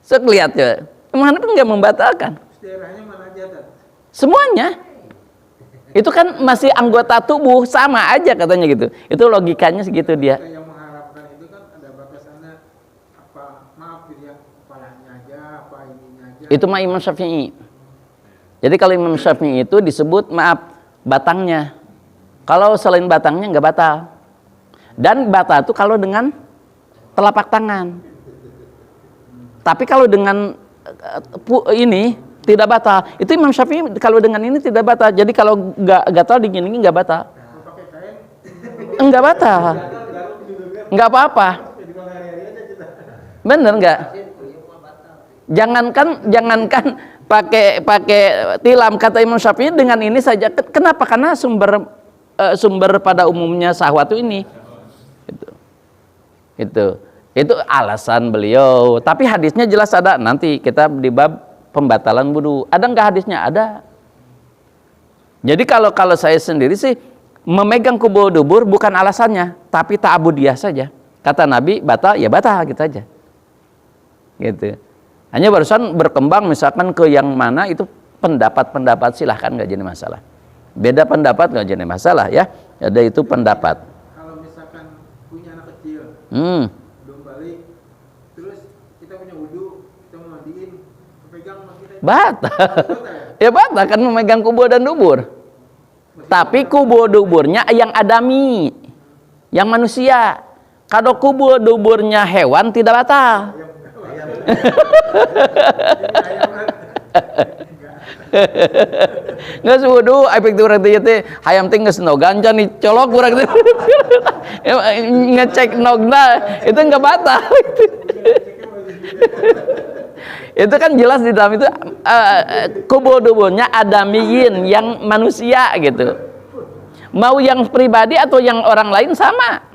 Sok lihat ya. Imam Hanafi nggak membatalkan. daerahnya mana aja Tad? Semuanya. Itu kan masih anggota tubuh, sama aja katanya gitu. Itu logikanya segitu dia. Kita yang mengharapkan itu kan ada batasannya apa? Maaf gitu ya, kepalanya aja, apa ininya aja. Itu mah Imam Syafi'i. Jadi kalau Imam Syafi'i itu disebut maaf batangnya. Kalau selain batangnya nggak batal. Dan batal itu kalau dengan telapak tangan. Tapi kalau dengan ini tidak batal. Itu Imam Syafi'i kalau dengan ini tidak batal. Jadi kalau nggak gatal digini nggak batal. Enggak batal. Enggak apa-apa. Bener nggak? Jangankan pakai tilam, kata Imam Syafi'i dengan ini saja. Kenapa? Karena sumber pada umumnya syahwat ini. Itu alasan beliau. Tapi hadisnya jelas ada. Nanti kita di bab pembatalan wudu. Ada nggak hadisnya? Ada. Jadi kalau saya sendiri sih memegang kubur dubur bukan alasannya, tapi ta'abudiyah saja. Kata Nabi batal, ya batal gitu aja. Gitu. Hanya barusan berkembang misalkan ke yang mana itu pendapat silahkan, nggak jadi masalah. Beda pendapat nggak jadi masalah ya. Ada itu pendapat. Kalau misalkan punya anak kecil, belum balik, terus kita punya wudu, kita mau mandiin, pegang sama kita. Batal. Ya batal kan memegang kubur dan dubur. Tapi kubur duburnya yang adami, yang manusia. Kalau kubur duburnya hewan tidak batal. Nggak sudu efek tuh teh hayam teh geus no ganja nih colok urang teh ngecek nogna itu nggak batal. Itu kan jelas di dalam itu kubur-duburnya adamiyin yang manusia gitu. Mau yang pribadi atau yang orang lain sama.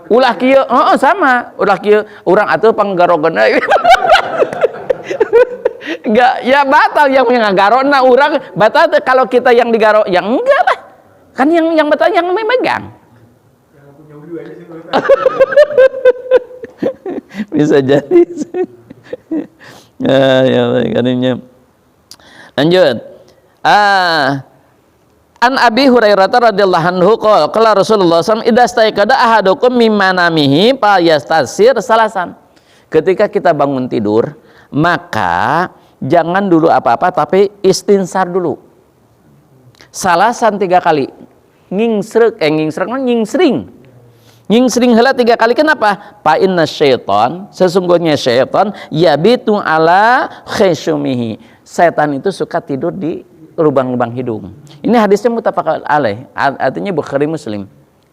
Ulah kieu, sama. Ulah kieu urang atuh panggarogeuna. Enggak, ya batal yang ngagarona urang batal kalau kita yang digaro, yang enggak lah. Kan yang batal yang memegang. Yang punya wudu aja sih. Bisa jadi. Ya baik. Lanjut. An Abi Hurairah radhiyallahu anhu qala Rasulullah SAW idza staiqada ahadukum mimma namihi fa yastasir salasan. Ketika kita bangun tidur, maka jangan dulu apa-apa tapi istinsar dulu. Salasan 3 kali. Nyingsring heula 3 kali. Kenapa? Fa inna syaitan, sesungguhnya syaitan yabitu ala khasyumihi. Setan itu suka tidur di lubang-lubang hidung. Ini hadisnya muttafaq alaih, artinya Bukhari Muslim.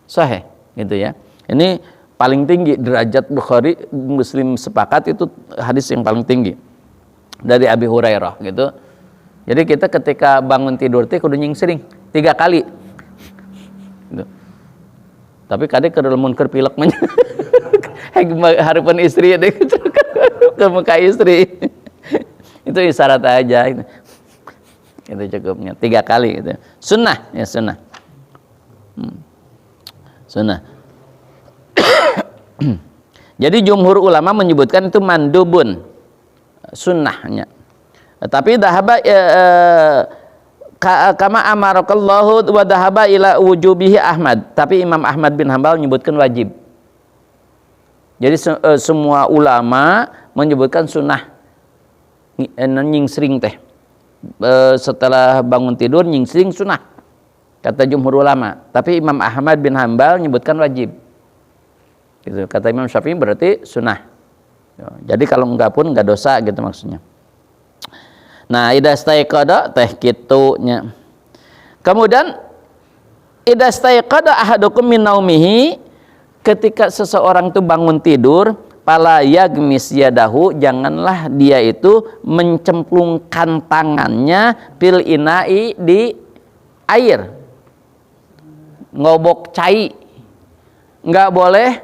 Sahih gitu ya. Ini paling tinggi derajat Bukhari Muslim sepakat itu hadis yang paling tinggi dari Abi Hurairah gitu. Jadi kita ketika bangun tidur teh kudu nyingsring 3 kali. Gitu. Tapi kadang ke dalam keur pilek mah. Harapan istri deh ke muka istri. Itu isyarat aja gitu. Itu cukupnya 3 kali gitu. Sunnah ya sunnah. Sunnah. Jadi jumhur ulama menyebutkan itu mandubun, sunnahnya. Tapi dahaba kama amarakallahu wa dahaba ila wujubihi Ahmad. Tapi Imam Ahmad bin Hanbal menyebutkan wajib. Jadi semua ulama menyebutkan sunnah nyingsring teh. Setelah bangun tidur nyingsring sunnah kata jumhur ulama. Tapi Imam Ahmad bin Hanbal menyebutkan wajib gitu. Kata Imam Syafi'i berarti sunnah. Jadi kalau enggak pun enggak dosa gitu maksudnya. Nah idza staiqada teh kitunya. Kemudian idza staiqada ahadukum min naumihi, ketika seseorang itu bangun tidur pala yagmis yadahu, janganlah dia itu mencemplungkan tangannya fil inai di air, ngobok cai, nggak boleh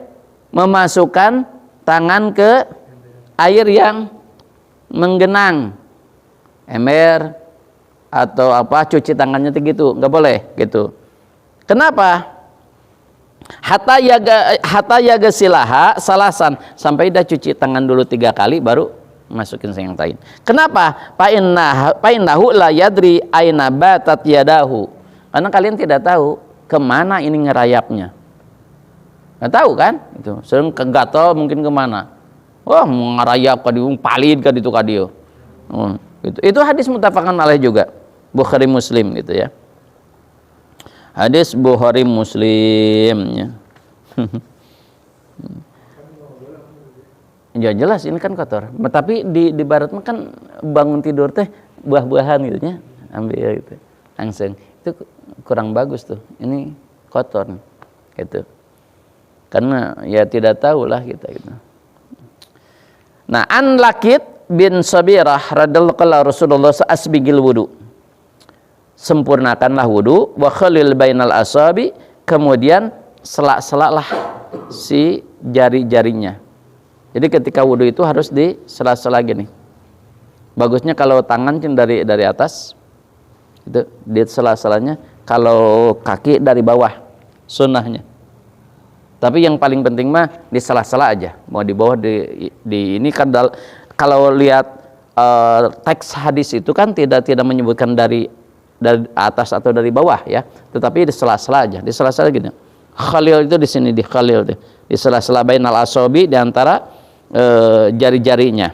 memasukkan tangan ke air yang menggenang, ember atau apa, cuci tangannya gitu, nggak boleh gitu. Kenapa? Hatta yaga silaha salasan, sampai dah cuci tangan dulu 3 kali baru masukin yang lain. Kenapa? Fa innahu la yadri aina batat yadahu. Karena kalian tidak tahu kemana ini ngerayapnya. Nggak tahu kan? Itu sering kegatal mungkin kemana. Wah, ngerayap ka diung palid ka ditu ka dieu. Itu hadis muttafaqan alaih juga. Bukhari Muslim gitu ya. Hadis Bukhari Muslim ya. Ya jelas ini kan kotor. Tapi di barat mah kan bangun tidur teh buah-buahan gitu nya, ambil gitu. Langsung. Itu kurang bagus tuh. Ini kotor gitu. Karena ya tidak tahu lah kita gitu. Nah, an Lakit bin Sabirah radhiyallahu anhu Rasulullah asbigil wudu. Sempurnakanlah wudu wa khalil bainal asabi, kemudian selak-selaklah si jari-jarinya. Jadi ketika wudu itu harus di sela-sela gini. Bagusnya kalau tangan dari atas itu di sela-selanya, kalau kaki dari bawah sunnahnya. Tapi yang paling penting mah di sela-sela aja. Mau di bawah di ini kan kalau lihat teks hadis itu kan tidak menyebutkan dari atas atau dari bawah ya, tetapi di sela-sela aja. Di sela-sela gini. Khalil itu di sini, di khalil deh. Di sela-sela bainal asabi, di antara jari-jarinya.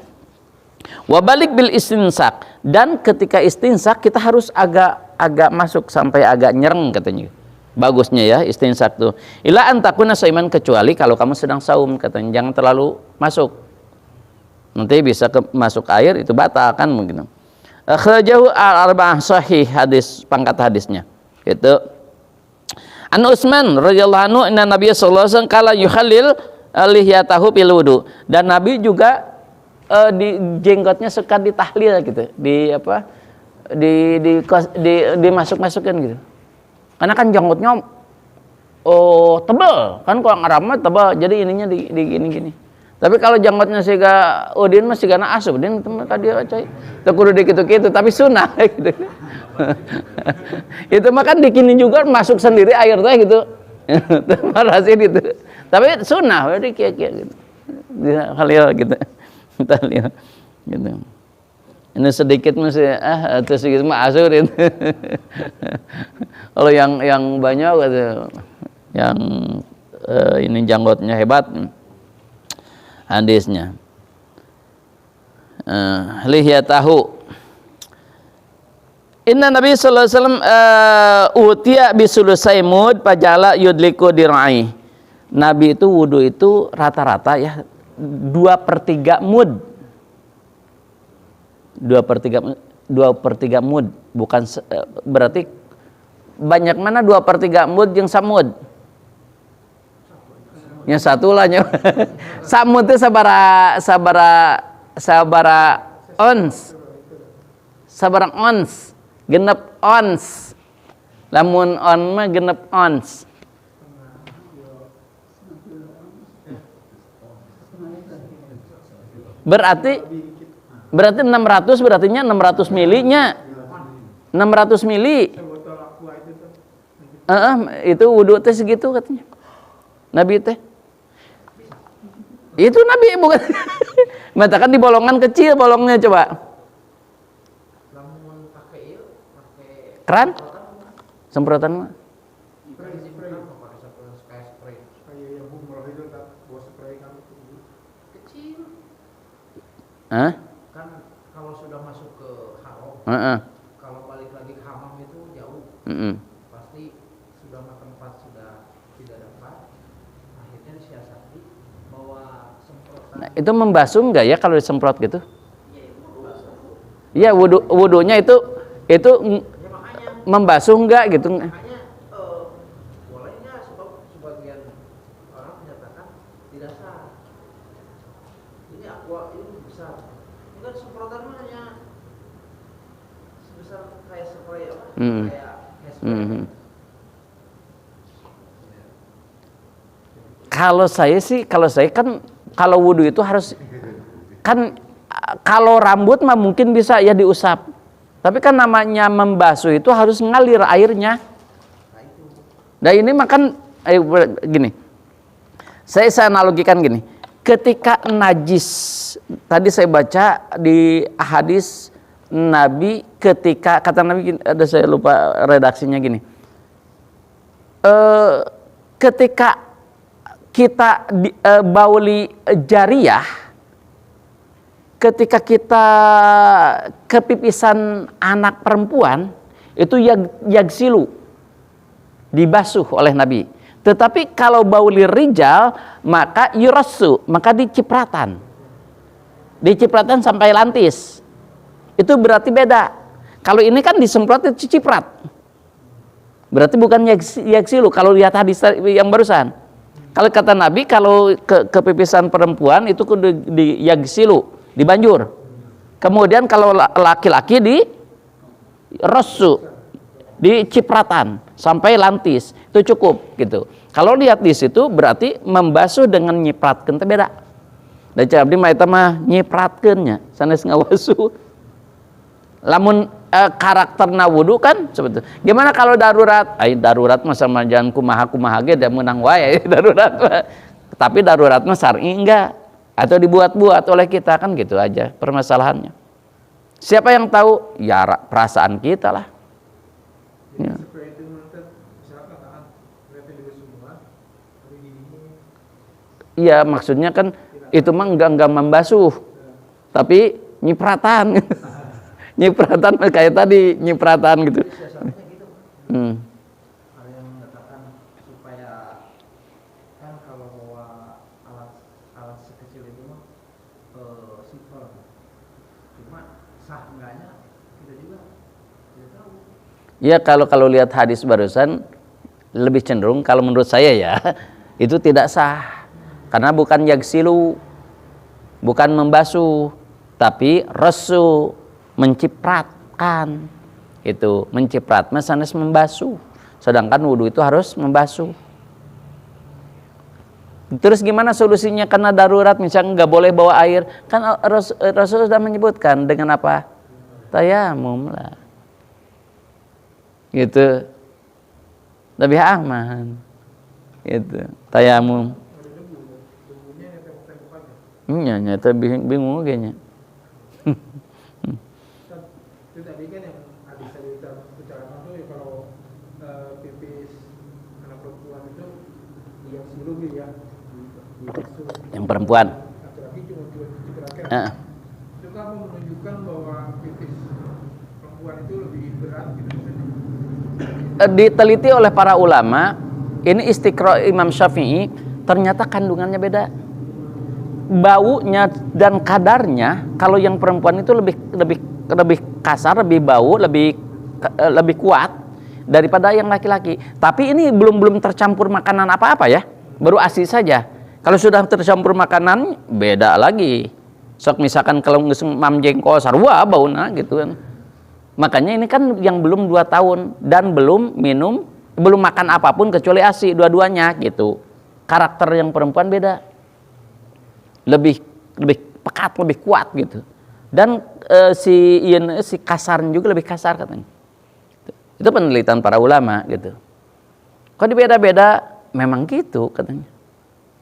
Wabalik bil istinsak, dan ketika istinsak kita harus agak masuk sampai agak nyereng katanya. Bagusnya ya istinsak tuh. Ila antakuna saiman, kecuali kalau kamu sedang saum katanya, jangan terlalu masuk. Nanti bisa masuk air itu batal kan mungkin. Akhrajahu al-arba'ah sahih, hadis pangkat hadisnya. Itu An Utsman radhiyallahu anhu inna Nabiy sallallahu alaihi wasallam kala yukhallil lihyatahu bil wudu, dan Nabi juga di jenggotnya suka ditahlil gitu, dimasuk-masukin gitu. Karena kan jenggotnya tebal kan, kalau Arab mah tebal, jadi ininya di gini-gini. Tapi kalau jenggotnya siga udin mah siga na asup udin tadi coy. Teu kudu dikitu-kitu tapi sunah gitu. Itu mah kan dikini juga masuk sendiri air teh gitu. Marasin itu. Tapi sunnah berarti kieu-kieu gitu. Halil gitu. Tahlil gitu. Ini sedikit masih atau sedikit mah asurin. Kalau yang banyak gitu, yang ini janggotnya hebat hadisnya. Lihyatahu. Inna Nabi sallallahu alaihi wasallam utiya bisulusai mud fajala yudliku dir'ai. Nabi itu wudu itu rata-rata ya 2/3 mud. 2/3 mud, bukan berarti banyak mana 2/3 mud yang samud. Yang satu lah nya. Samud itu sabara ons. Sabara ons. Genep ons. Lamun on mah genep ons. Berarti 600, berartinya 600 milinya. 600 mili. Itu wudu teh segitu katanya. Nabi teh. Itu Nabi bukan. Matakan di bolongan kecil bolongnya coba. Keran? Semprotan mah. Hah? Kan kalau sudah masuk ke haram, kalau balik lagi ke hammam itu jauh, pasti sudah makan tempat sudah tidak dapat, akhirnya disiasati bahwa semprotan. Nah, itu membasuh enggak ya kalau disemprot gitu? Iya, wudunya itu ya, makanya, membasuh enggak gitu? Makanya bolehnya sebab sebagian orang menyatakan tidak sah. Ini aqua ini besar. Enggak, semprotan mah hanya sebesar kayak spray apa? Kayak hairspray. Kalau saya kan kalau wudu itu harus kan, kalau rambut mah mungkin bisa ya diusap. Tapi kan namanya membasuh itu harus ngalir airnya. Nah ini makan gini. Saya analogikan gini. Ketika najis, tadi saya baca di hadis Nabi ketika kata Nabi, ada saya lupa redaksinya gini. Ketika kita bauli jariyah, ketika kita kepipisan anak perempuan itu yagsilu, dibasuh oleh Nabi. Tetapi kalau bauli rijal maka yurasu, maka dicipratan. dicipratan sampai lantis. Itu berarti beda. Kalau ini kan disemprot itu ciprat. Berarti bukan yaksilu kalau lihat hadis yang barusan. Kalau kata Nabi, kalau kepipisan perempuan itu di yaksilu, dibanjur. Kemudian kalau laki-laki di rasu, di cipratan sampai lantis, itu cukup gitu. Kalau lihat di situ berarti membasuh dengan nyipratkeun teh beda. Da cak abdi mah eta mah nyipratkeun nya, sanes ngawasuh. Lamun karakterna wudu kan seperti itu. Gimana kalau darurat? Darurat mah sama jangan kumaha ge da meunang wae darurat. Tapi darurat mah syar'i enggak atau dibuat-buat oleh kita kan gitu aja permasalahannya. Siapa yang tahu? Ya perasaan kita lah. Jadi Ya. supaya itu menurut misalkan tahan berarti dulu semua, tapi giginya Iya, maksudnya kan itu mah enggak membasuh. Tapi nyipratan. Nyipratan kayak tadi nyipratan gitu. Jadi siasatnya gitu. Ada yang mengatakan supaya kan kalau bawa alat sekecil itu mah simple. Cuma sah enggaknya kita juga tidak tahu. Ya kalau lihat hadis barusan lebih cenderung kalau menurut saya ya itu tidak sah karena bukan yaksilu, bukan membasuh, tapi rasu, mencipratkan. Itu menciprat mah sanes membasuh, sedangkan wudhu itu harus membasuh. Terus gimana solusinya karena darurat misalnya nggak boleh bawa air kan Rasul sudah menyebutkan dengan apa? Tayamum lah. Gitu lebih aman gitu tayamum debunya ya tembok-tembok aja. nyata bingung kayaknya. Kan itu tadi kan yang hadis tadi kita bicarakan tuh ya kalau pipis anak perempuan itu yang silugi ya dibasuh. Yang perempuan Laki-laki cuma dicipratan. Itu kan menunjukkan bahwa pipis perempuan itu lebih berat gitu. diteliti oleh para ulama ini istiqra Imam Syafi'i ternyata kandungannya beda, baunya dan kadarnya. Kalau yang perempuan itu lebih kasar, lebih bau, lebih kuat daripada yang laki-laki. Tapi ini belum tercampur makanan apa-apa ya, baru ASI saja. Kalau sudah tercampur makanan beda lagi. Sok misalkan kalau mam jengkol sarua bauna gitu kan. Makanya ini kan yang belum 2 tahun dan belum makan apapun kecuali ASI dua-duanya gitu. Karakter yang perempuan beda, lebih pekat, lebih kuat gitu. Dan si kasarnya juga lebih kasar katanya. Itu penelitian para ulama gitu. Kok dibeda-beda? Memang gitu katanya.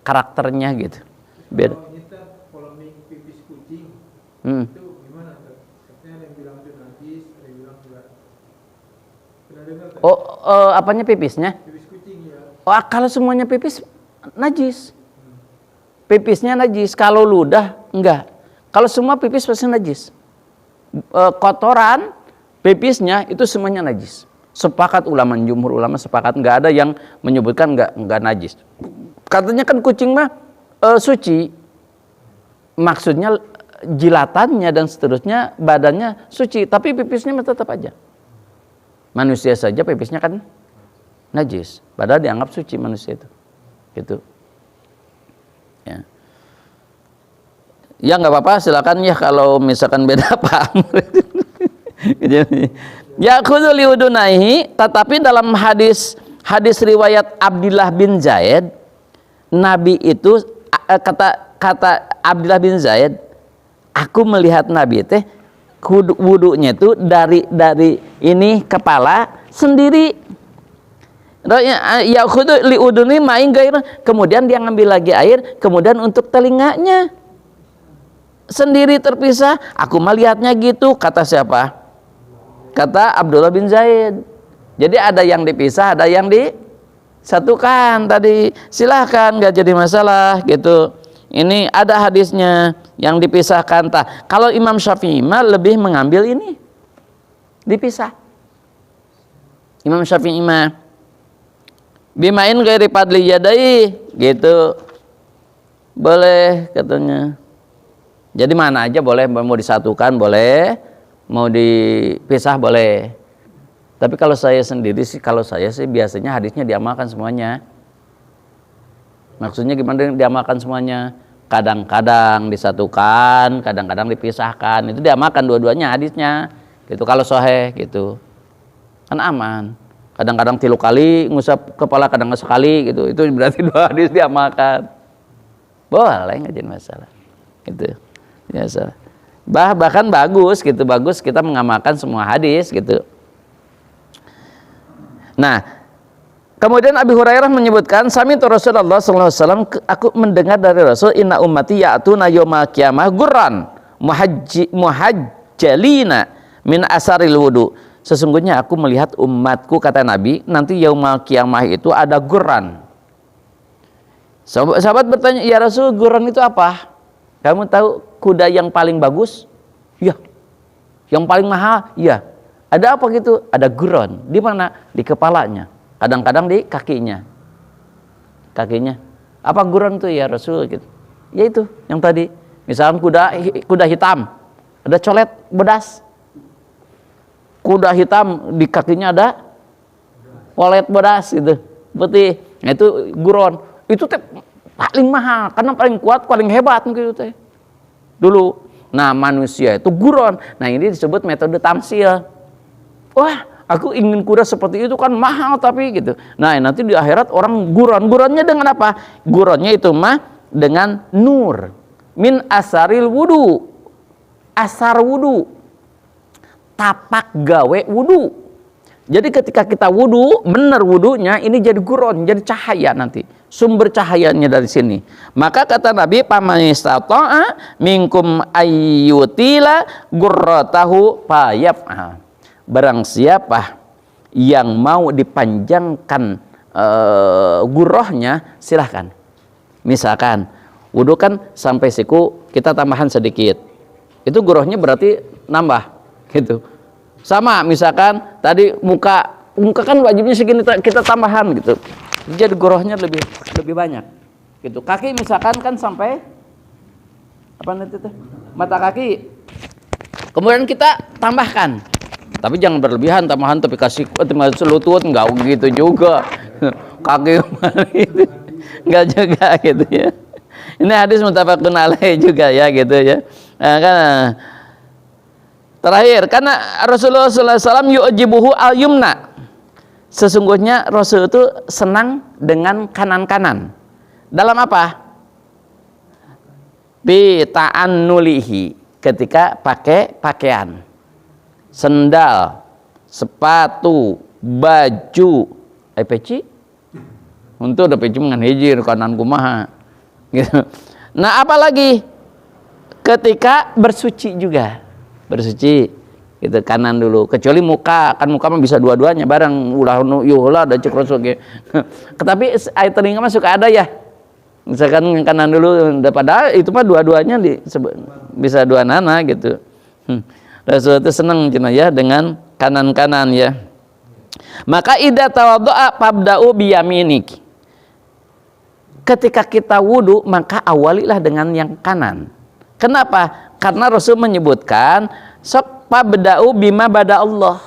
Karakternya gitu. Beda. Kalau ini kan polemik pipis kucing itu gimana tuh? Katanya ada yang bilang itu najis, ada yang bilang enggak. Pernah dengar tak? Oh, apanya pipisnya? Pipis kucing ya. Oh, kalau semuanya pipis najis. Pipisnya najis. Kalau ludah enggak. Kalau semua pipis pasti najis. Kotoran pipisnya itu semuanya najis. Sepakat ulama, jumhur ulama sepakat, enggak ada yang menyebutkan enggak najis. Katanya kan kucing mah suci. Maksudnya jilatannya dan seterusnya badannya suci, tapi pipisnya tetap aja. Manusia saja pipisnya kan najis, padahal dianggap suci manusia itu. Gitu. Ya. Ya nggak apa-apa, silakan ya kalau misalkan beda paham. Ya khudhu liudunaihi, tetapi dalam hadis riwayat Abdullah bin Zaid, Nabi itu kata Abdullah bin Zaid, aku melihat Nabi teh wudunya itu dari ini kepala sendiri. Ya khudu li uduni main gair, kemudian dia ngambil lagi air, kemudian untuk telinganya sendiri terpisah. Aku melihatnya gitu, kata siapa? Kata Abdullah bin Zaid. Jadi ada yang dipisah, ada yang disatukan tadi. Silahkan, nggak jadi masalah gitu. Ini ada hadisnya yang dipisahkan. Kalau Imam Syafi'i lebih mengambil ini dipisah. Imam Syafi'i bimain ghairi padli yadai gitu boleh katanya. Jadi mana aja boleh, mau disatukan boleh, mau dipisah boleh. Tapi kalau saya sendiri sih, biasanya hadisnya diamalkan semuanya. Maksudnya gimana diamalkan semuanya? Kadang-kadang disatukan, kadang-kadang dipisahkan. Itu diamalkan dua-duanya hadisnya. Gitu kalau sahih gitu. Kan aman. Kadang-kadang 3 kali ngusap kepala, kadang sekali gitu. Itu berarti 2 hadis diamalkan. Boleh, nggak jadi masalah. Gitu. Biasa. Bahkan bagus gitu, bagus kita mengamalkan semua hadis gitu. Nah, kemudian Abi Hurairah menyebutkan, sami'tu Rasulullah sallallahu alaihi wasallam, aku mendengar dari Rasul, inna ummati ya'tuna yaumal qiyamah gurran muhajjalina min asaril wudu. Sesungguhnya aku melihat umatku, kata Nabi, nanti yaumal qiyamah itu ada gurran. Sahabat bertanya, ya Rasul, gurran itu apa? Kamu tahu kuda yang paling bagus? Ya. Yang paling mahal? Ya. Ada apa gitu? Ada gurran. Di mana? Di kepalanya. Kadang-kadang di kakinya. Kakinya. Apa gurran itu ya Rasul? Gitu. Ya itu yang tadi. Misalnya kuda hitam, ada colet bedas. Kuda hitam di kakinya ada colet bedas gitu, putih. Nah, itu gurran. Itu teh paling mahal karena paling kuat, paling hebat gitu teh. Dulu. Nah, manusia itu gurran. Nah, ini disebut metode tamsil. Wah, aku ingin kuda seperti itu kan mahal tapi gitu. Nah, nanti di akhirat orang gurran-gurrannya dengan apa? Gurrannya itu mah dengan nur min asaril wudu. Asar wudu. Tapak gawe wudu. Jadi ketika kita wudu, benar wudunya ini jadi gurran, jadi cahaya nanti. Sumber cahayanya dari sini. Maka kata Nabi, "Faman istata'a minkum ayyutila gurratahu fayaf'al." Barang siapa yang mau dipanjangkan gurrohnya, silahkan. Misalkan wudu kan sampai siku, kita tambahan sedikit, itu gurrohnya berarti nambah gitu. Sama misalkan tadi muka kan wajibnya segini, kita tambahan gitu, jadi gurrohnya lebih banyak gitu. Kaki misalkan kan sampai apa nanti tuh mata kaki, kemudian kita tambahkan. Tapi jangan berlebihan tambahan, tapi kasih selutut enggak gitu juga. Kaki gitu. Enggak juga gitu ya. Ini hadis muttafaqun alaih juga ya gitu ya. Nah, kan terakhir, karena Rasulullah SAW yu'jibuhu al-yumna. Sesungguhnya Rasul itu senang dengan kanan-kanan. Dalam apa? Bi ta'annulihi, ketika pakai pakaian. Sendal, sepatu, baju, peci. Untuk ada peci dengan hijir kanan kumaha. Gitu. Nah, apalagi ketika bersuci juga. Bersuci gitu kanan dulu, kecuali muka, kan muka mah bisa dua-duanya bareng ulah yuhula ada cek Rasul ge. Tapi air telinga mah suka ada ya. Misalkan kanan dulu, padahal itu mah dua-duanya bisa dua nana gitu. Rasul itu senang cina ya dengan kanan-kanan ya. Maka idza tawaddu'a fabda'u biyaminik. Ketika kita wudu, maka awalilah dengan yang kanan. Kenapa? Karena Rasul menyebutkan sok fabda'u bima bada Allah.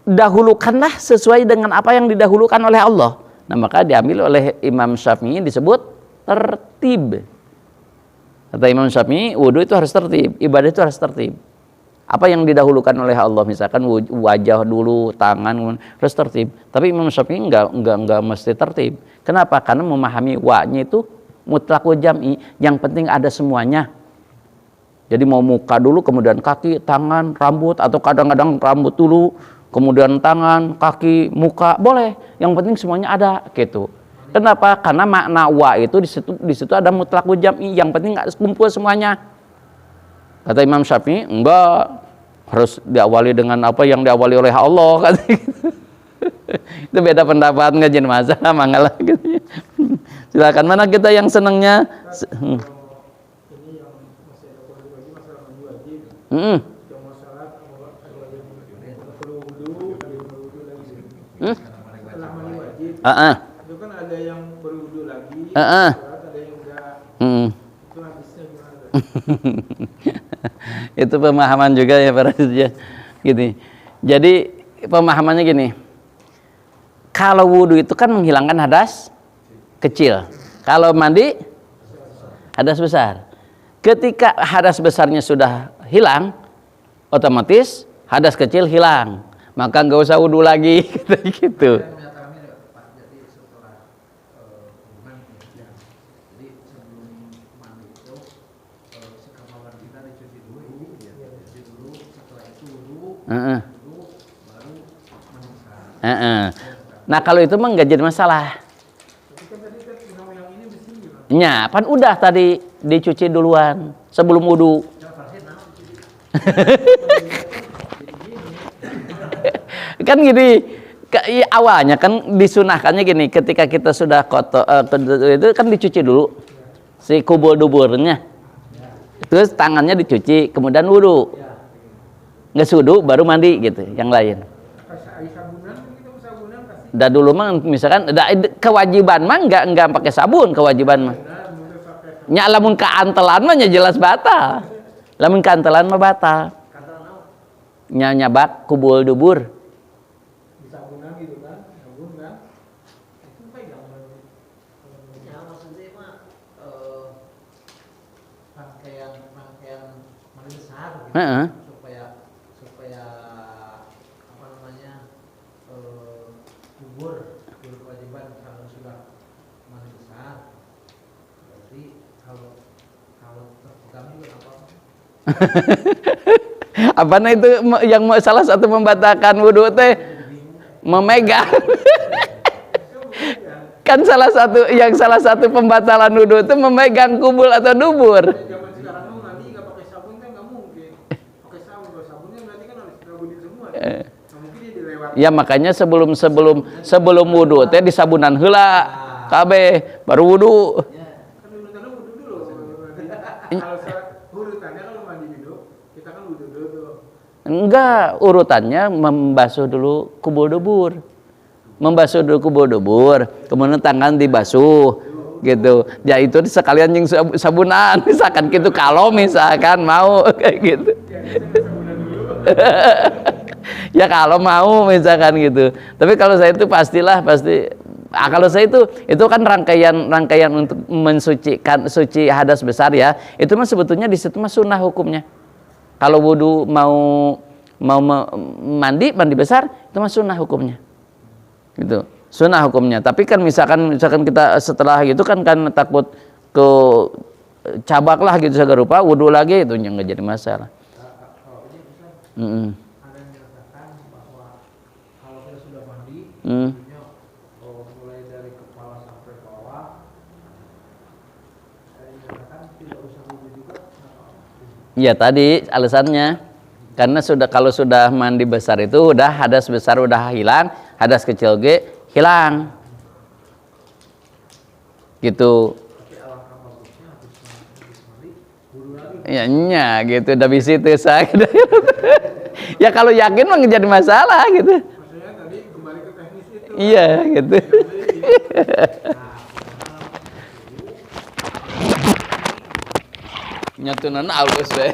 Dahulukanlah sesuai dengan apa yang didahulukan oleh Allah. Nah, maka diambil oleh Imam Syafi'i disebut tertib. Kata Imam Syafi'i, wudu itu harus tertib, ibadah itu harus tertib. Apa yang didahulukan oleh Allah, misalkan wajah dulu, tangan, harus tertib. Tapi Imam Syafi'i enggak mesti tertib. Kenapa? Karena memahami wa-nya itu mutlaqul jam'i, yang penting ada semuanya. Jadi mau muka dulu, kemudian kaki, tangan, rambut, atau kadang-kadang rambut dulu, kemudian tangan, kaki, muka, boleh. Yang penting semuanya ada, gitu. Kenapa? Karena makna wa itu di situ ada mutlaqul jam'i, yang penting nggak kumpul semuanya. Kata Imam Syafi'i, enggak, harus diawali dengan apa yang diawali oleh Allah, kata gitu. Itu beda pendapat, nggak jadi masalah, mangalah gitu. Silakan, mana kita yang senangnya? Ini yang masih ada lagi masalah mandi wajib. Yang masalah ada perlu wudu, ada yang perlu wudu lagi. Setelah mandi wajib. Itu kan ada yang berwudu lagi, ada yang enggak. Itu hadisnya gimana? Itu pemahaman juga ya para ya. Gini. Jadi pemahamannya gini. Kalau wudu itu kan menghilangkan hadas kecil. Kalau mandi hadas besar. Ketika hadas besarnya sudah hilang, otomatis hadas kecil hilang. Maka nggak usah wudu lagi gitu. Saya menyatakan ini Pak, jadi setelah hubungan ya, jadi sebelum mandi itu si kemaluan kita dicuci dulu, dicuci dulu, setelah itu wudu, baru mandi besar. Nah kalau itu mah nggak jadi masalah. Tapi kan tadi kan yang ini mesti gimana? Nya, pan udah tadi dicuci duluan sebelum wudu. Kan gini, awalnya kan disunahkannya gini, ketika kita sudah kotor itu kan dicuci dulu si kubul duburnya, terus tangannya dicuci, kemudian wudu, nggak wudu baru mandi gitu, yang lain. Air sabunan kita sabunan kasih. Dah dulu mah misalkan kewajiban mah nggak pakai sabun, kewajiban mah. Nya lamun kaantelan mah nya jelas batal. Lamun kaantelan mah batal. Nya nyabak kubul dubur. Di sabunan gitu kan, sabun kan. Itu pegang lagi. Ya maksudnya mah rangkaian mandi besar gitu. supaya apa namanya gugur kewajiban kalau sudah mandi besar, berarti kalau terpegang juga apa Apa nah itu yang salah satu membatalkan wudhu teh memegang. Kan salah satu pembatalan wudhu itu memegang kubul atau dubur. Zaman sekarang mau mandi nggak pakai sabun kan nggak mungkin. Pakai sabun, kalau sabunnya berarti kan harus sabunin semua. Nggak mungkin dia dilewati. Ya makanya sebelum wudhu teh disabunan heula kabeh baru wudhu. Kan urutannya wudhu dulu. Kalau urutannya kalau mandi dulu, kita kan wudhu dulu. Enggak, urutannya membasuh dulu kubul dubur. Membasuh dulu kubul dubur, kemudian tangan dibasuh gitu. Ya itu sekalian yang sabunan misalkan gitu, kalau misalkan mau kayak gitu. Ya kalau mau misalkan gitu. Tapi kalau saya itu pasti kalau saya itu kan rangkaian untuk mensucikan suci hadas besar ya. Itu mah sebetulnya di situ mah sunnah hukumnya. Kalau wudu mau mandi besar itu mah sunnah hukumnya. Gitu. Sunnah hukumnya. Tapi kan misalkan kita setelah gitu kan takut ke cabak lah gitu segala rupa, wudu lagi itu yang nggak jadi masalah. kalau ini bisa ada yang menyatakan bahwa kalau kita sudah mandi wudunya mulai dari kepala sampai bawah, ada yang menyatakan tidak usah wudu juga. Ya tadi alasannya karena kalau sudah mandi besar itu udah hadas besar udah hilang, hadas kecil ge hilang. Gitu. Tapi alangkah bagusnya habis mandi wudu lagi. Ya nya gitu udah bisa itu ya kalau yakin mah nggak jadi masalah gitu. Maksudnya tadi kembali ke teknis itu. Iya gitu. Nyatunan halus we.